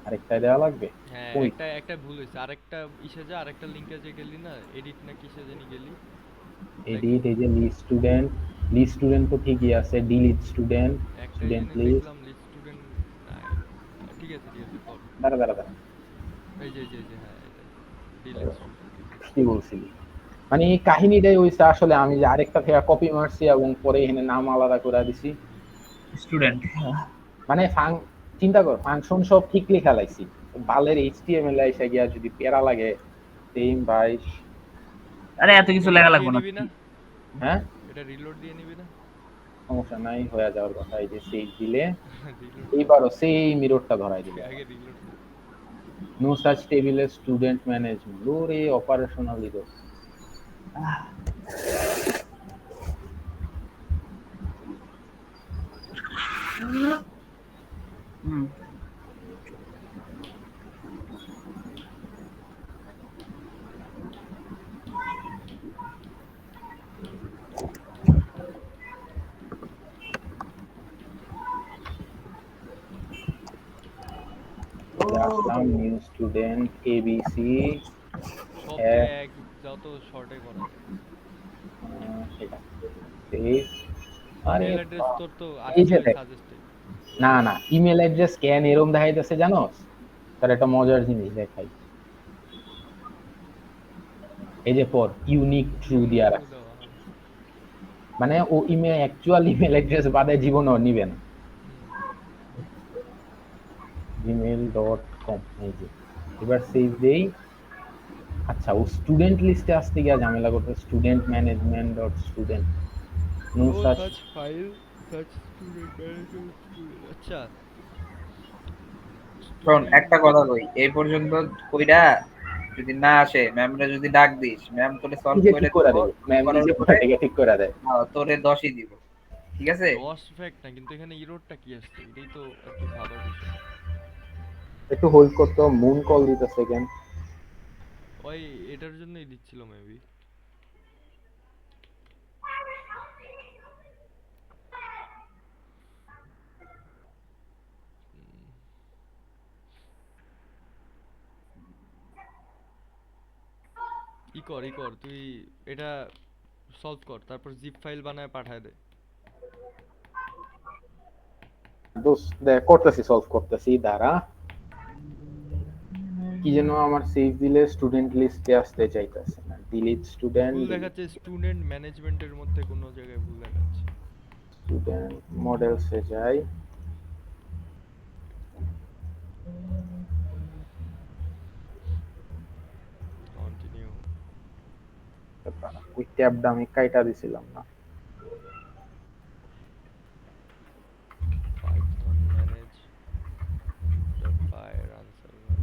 আরেকটা দেওয়া লাগবে। হ্যাঁ ওই একটা ভুল হয়েছে আরেকটা ইসে যা আরেকটা লিংকে যে গেলি না এডিট না কিসে জানি গেলি এডিট, এই যে লিস্ট স্টুডেন্ট তো ঠিকই আছে, ডিলিট স্টুডেন্ট একটা স্টুডেন্ট জিনিস লিস্ট। দেখলাম লিস্ট স্টুডেন্ট নাই ঠিক আছে কর দাঁড়া এই যে হ্যাঁ এটা ডিলিট কি বলছিলি? মানে এই কাহিনীটাই হইছে আসলে, আমি যে আরেকটা থেকে কপি মারছি এবং পরে এখানে নাম আলাদা করে দিছি স্টুডেন্ট। মানে চিন্তা কর ফাংশন সব ঠিক লেখা লাইছি, বালের এইচটিএমএল এ এসে গিয়া যদি প্যারা লাগে সেম ভাই। আরে এত কিছু লেখা লাগবে না। হ্যাঁ এটা রিলোড দিয়ে নিবি না সমস্যা নাই, হয়ে যাওয়ার কথা। এই যে সেভ দিলে রিলোড এইবারও সেই মিররটা ধরাই দিলে, আগে রিলোড দে নো সাচ টেবিলে স্টুডেন্ট ম্যানেজমেন্ট ওরে অপারেশনাল এরর। হুম আসলাম নিউ স্টুডেন্ট এবিসি সব এক যত শর্টে করা যায় এটা সেভ। আরে ইমেল অ্যাড্রেস তোর তো এই যে আসলে দেখ, সাজেস্টেড না ইমেল অ্যাড্রেস কেন এরকম দেখাইতেছে জানোস? তার একটা মজার জিনিস দেখাই, এই যে পর ইউনিক ট্রু দিয়া রাখছে, মানে ও ইমেল অ্যাকচুয়াল ইমেল অ্যাড্রেস বাদে জীবনও নিবে না। gmail.com এই যে এবার সেভ দেই। আচ্ছা ও স্টুডেন্ট লিস্টে আসতে গিয়া ঝামেলা করতে, student management dot student no such file search student management আচ্ছা শোন একটা কথা কই, এই পর্যন্ত কইরা যদি না আসে ম্যামরা যদি ডাক দিস, ম্যাম তোরে সলভ নিজে করে ঠিক করে দিব, দেবে, ম্যাম করার নিজে পরে থেকে ঠিক করে দেয়। তোরে 10ই দিব, ঠিক আছে? লস ফ্যাক্ট না কিন্তু এখানে ইরোরটা কি আসছে এটাই তো একটু ভাবার বিষয় একটু হোল্ড করতে, মুন কল দিতেছে কেন? ওই এটার জন্যই দিচ্ছিল মেবি ই কর তুই এটা সলভ কর তারপর জিপ ফাইল বানায় পাঠায় দে দোস্ত দেখ করতেছি, সলভ করতেছি, দাঁড়া। কি যেন আমার সেভ দিলে স্টুডেন্ট লিস্টে আসতে চাইতেছে না, ডিলিট স্টুডেন্ট, ভুল দেখাচ্ছে স্টুডেন্ট ম্যানেজমেন্টের মধ্যে কোনো জায়গায় ভুল দেখাচ্ছে স্টুডেন্ট মডেলসে যাই, কন্টিনিউ। ওই ট্যাবটা আমি কাইটা দিছিলাম না। পাইথন ম্যানেজ ডট পাই রান সার্ভার।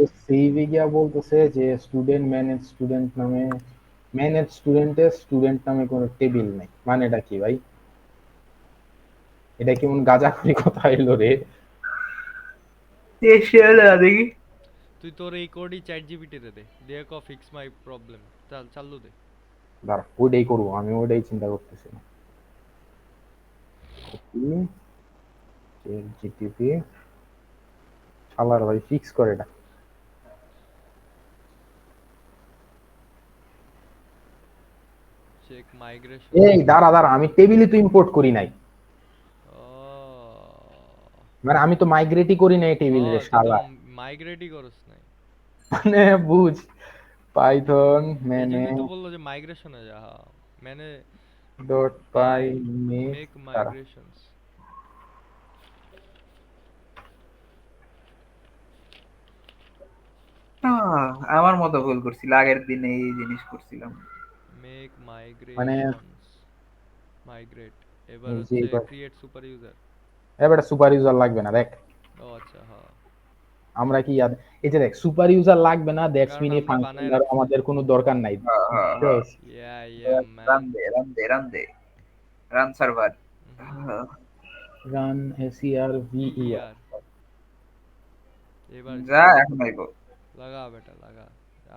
ও সিভি গিয়া বলতেছে যে স্টুডেন্ট ম্যানেজ স্টুডেন্ট নামে, ম্যানেজ স্টুডেন্টের স্টুডেন্ট নামে কোনো টেবিল নেই। মানে এটা কি ভাই? এটা কেমন গাঁজাখুরি কথা এলো রে। দেখি তুই তোর এই কোডই চ্যাট জিপিটি তে দে, দিয়ে ক ফিক্স মাই প্রবলেম, চালু দে। দাঁড়া, ওইটাই করবো, আমি ওইটাই চিন্তা করতেছি। জিটিপি শালার ভাই ফিক্স করে এটা। Check migration. এই দাঁড়া দাঁড়া, আমি টেবিলই তো ইম্পোর্ট করি নাই। ও মানে আমি তো মাইগ্রেটই করি নাই টেবিল রে তুই তো শালা। মাইগ্রেটই করস নাই। মানে বুঝ, পাইথন এই জন্যই ম্যানেজ তো বললো যে মাইগ্রেশনে যা, মানে ডট পাই মেক, মেক দাঁড়া মাইগ্রেশনস। আমার মতো ভুল করছিল, আগের দিনে এই জিনিস করছিলাম। মেক মানে মাইগ্রেশনস, মাইগ্রেট। এবার এই যে হচ্ছে এবার ক্রিয়েট সুপার ইউজার। এবার সুপার ইউজার লাগবে না দেখ। ও আচ্ছা, হ্যাঁ, আমরা কি এই যে দেখ সুপার ইউজার লাগবে না, দ্যাটস কারণ মিন এই আমরা ফাংশন বানায় দ্বারা রাখছি। আমাদের কোনো দরকার নাই। হ্যাঁ হ্যাঁ হ্যাঁ, yeah yeah man. Run server. Run SERVER। VER. এবার যা এখন আইব। লাগা বেটা লাগা।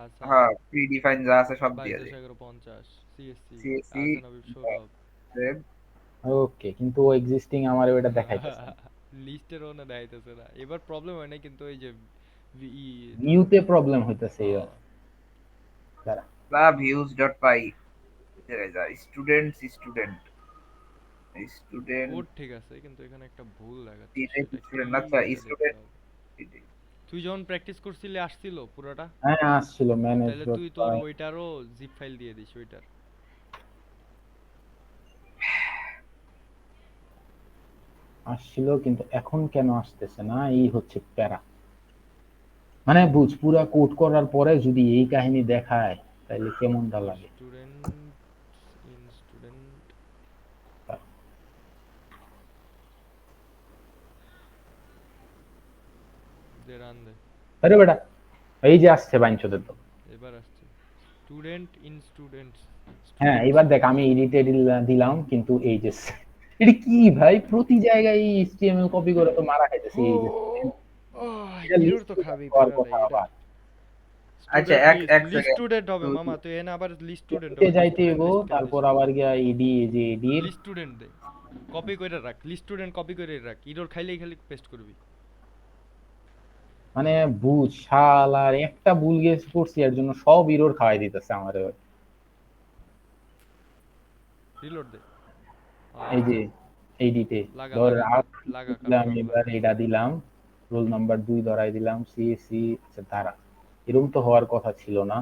আসান হ্যাঁ, প্রি ডিফাইন যা আছে সব দিয়ে দে। 2250 সিএসসি সিএসসি আসানবীর সৌরভ। ওকে, কিন্তু ও এক্সিস্টিং আমার ওটা দেখাইতেছে না। লিস্টের ওনে দেখাইতেছে না। এবার প্রবলেম হয় না কিন্তু এই যে ভিই ভিউতে প্রবলেম হইতেছে এবার। দাঁড়া বা ভিউজ ডট পাই যা স্টুডেন্ট কোড ঠিক আছে কিন্তু এখানে একটা ভুল দেখাচ্ছে, স্টুডেন্ট সেটা কি স্টুডেন্ট আচ্ছা এটা দেখতে স্টুডেন্ট। হবে। তুই যখন প্র্যাকটিস করছিলি আসছিল পুরোটা? হ্যাঁ আসছিল ম্যানেজ তাহলে ডট তুই তোর পাই ওইটারও জিপ ফাইল দিয়ে দিস ওইটার। আসছিল, কিন্তু এখন কেন আসতেছে না এই হচ্ছে প্যারা। মানে বুঝ, পুরা কোড করার পরে যদি এই কাহিনী দেখায় তাহলে কেমনটা লাগে। স্টুডেন্ট ইন স্টুডেন্ট দে রান দে। আরে বেটা, এই যে আসছে বাইঞ্চোদের তো। এবার আসছে স্টুডেন্ট ইন স্টুডেন্টস। হ্যাঁ এবার দেখ, আমি এডিটে দিলাম কিন্তু এই যে এটা কি ভাই, প্রতি জায়গায় এই HTML কপি করে তো মারা খাইতেছে এই যে। এটা হিরোর লিস্ট তো খাবি হওয়ার প্যারা কথা নাই এটা। আবার। আচ্ছা এক এক লিস্ট সেকেন্ড স্টুডেন্ট হবে মামা, তুই এনে আবার লিস্ট স্টুডেন্ট এডিটে হবে। যাইতে হইব, তারপর আবার গিয়া এডি, এই যে এডির লিস্ট স্টুডেন্ট দে, কপি করে রাখ, লিস্ট স্টুডেন্ট কপি করে রাখ, হিরোর খাইলেই খালি পেস্ট করবি। মানে বুঝ শালার একটা ভুল গেস করছি এর জন্য সব ইরোর খাওয়াই দিতেছে আমারে। রিলোড দে। এই যে এডিটে লাগা ধর লাগা লাগা দিলাম, কাজ এবার এটা দিলাম, রোল নাম্বার 2 ধরাই দিলাম, সিএসসি। আচ্ছা দাঁড়া, এরকম তো হওয়ার কথা ছিল না।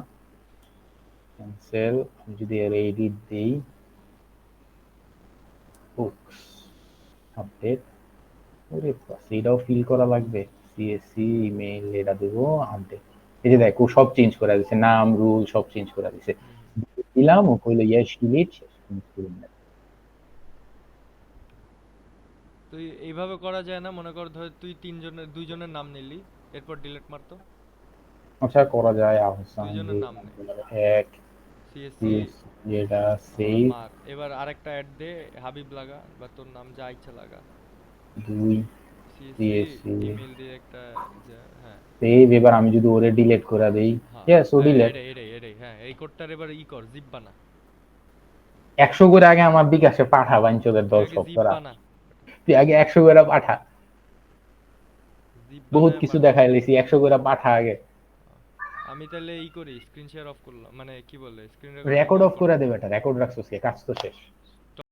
ক্যান্সেল, আমি যদি এর এডিট দেই, বুকস আপডেট, ওরে বাস, এটাও ফিল করা লাগবে। সিএসসি ইমেইল এটা দেবো, আপডেট। এই যে দেখ ও সব চেঞ্জ করে দিছে, নাম রুল সব চেঞ্জ করে দিছে। দিলাম, ও কইলো ইয়েস ডিলিট, তুই এইভাবে করা যায় না? মনে কর ধর তুই দুইজনের নাম নিলি, এরপর ডিলিট মারতো। আচ্ছা করা যায়। আহসান দুইজনের নাম নে, এক সিএসসি যেটা সেভ মার। এবার আরেকটা অ্যাড দে, হাবিব লাগা বা তোর নাম যা ইচ্ছা লাগা। 2 সিএসসি সিএসসি ইমেল দিয়ে একটা হ্যাঁ সেভ। এবার আমি যদি ওরে ডিলিট করে দেই, হ্যাঁ ইয়েস ও ডিলিট। এটাই হ্যাঁ, এই কোডটার এবার কর, জিপ বানা। 100 করে আগে আমার বিকাশে পাঠা, বাঞ্চদের দল আগে সব জিপ তোরা। বানা, তুই আগে 100 করে পাঠা, জিপ বহুত বানায় কিছু পাঠা। দেখাই লিছি, 100 করে পাঠা আগে। আমি তাহলে করি, স্ক্রিন শেয়ার অফ করলাম, মানে কি বলে স্ক্রিন রেকর্ড অফ করে দে বেটা, রেকর্ড রাখছিস, কাজ তো শেষ।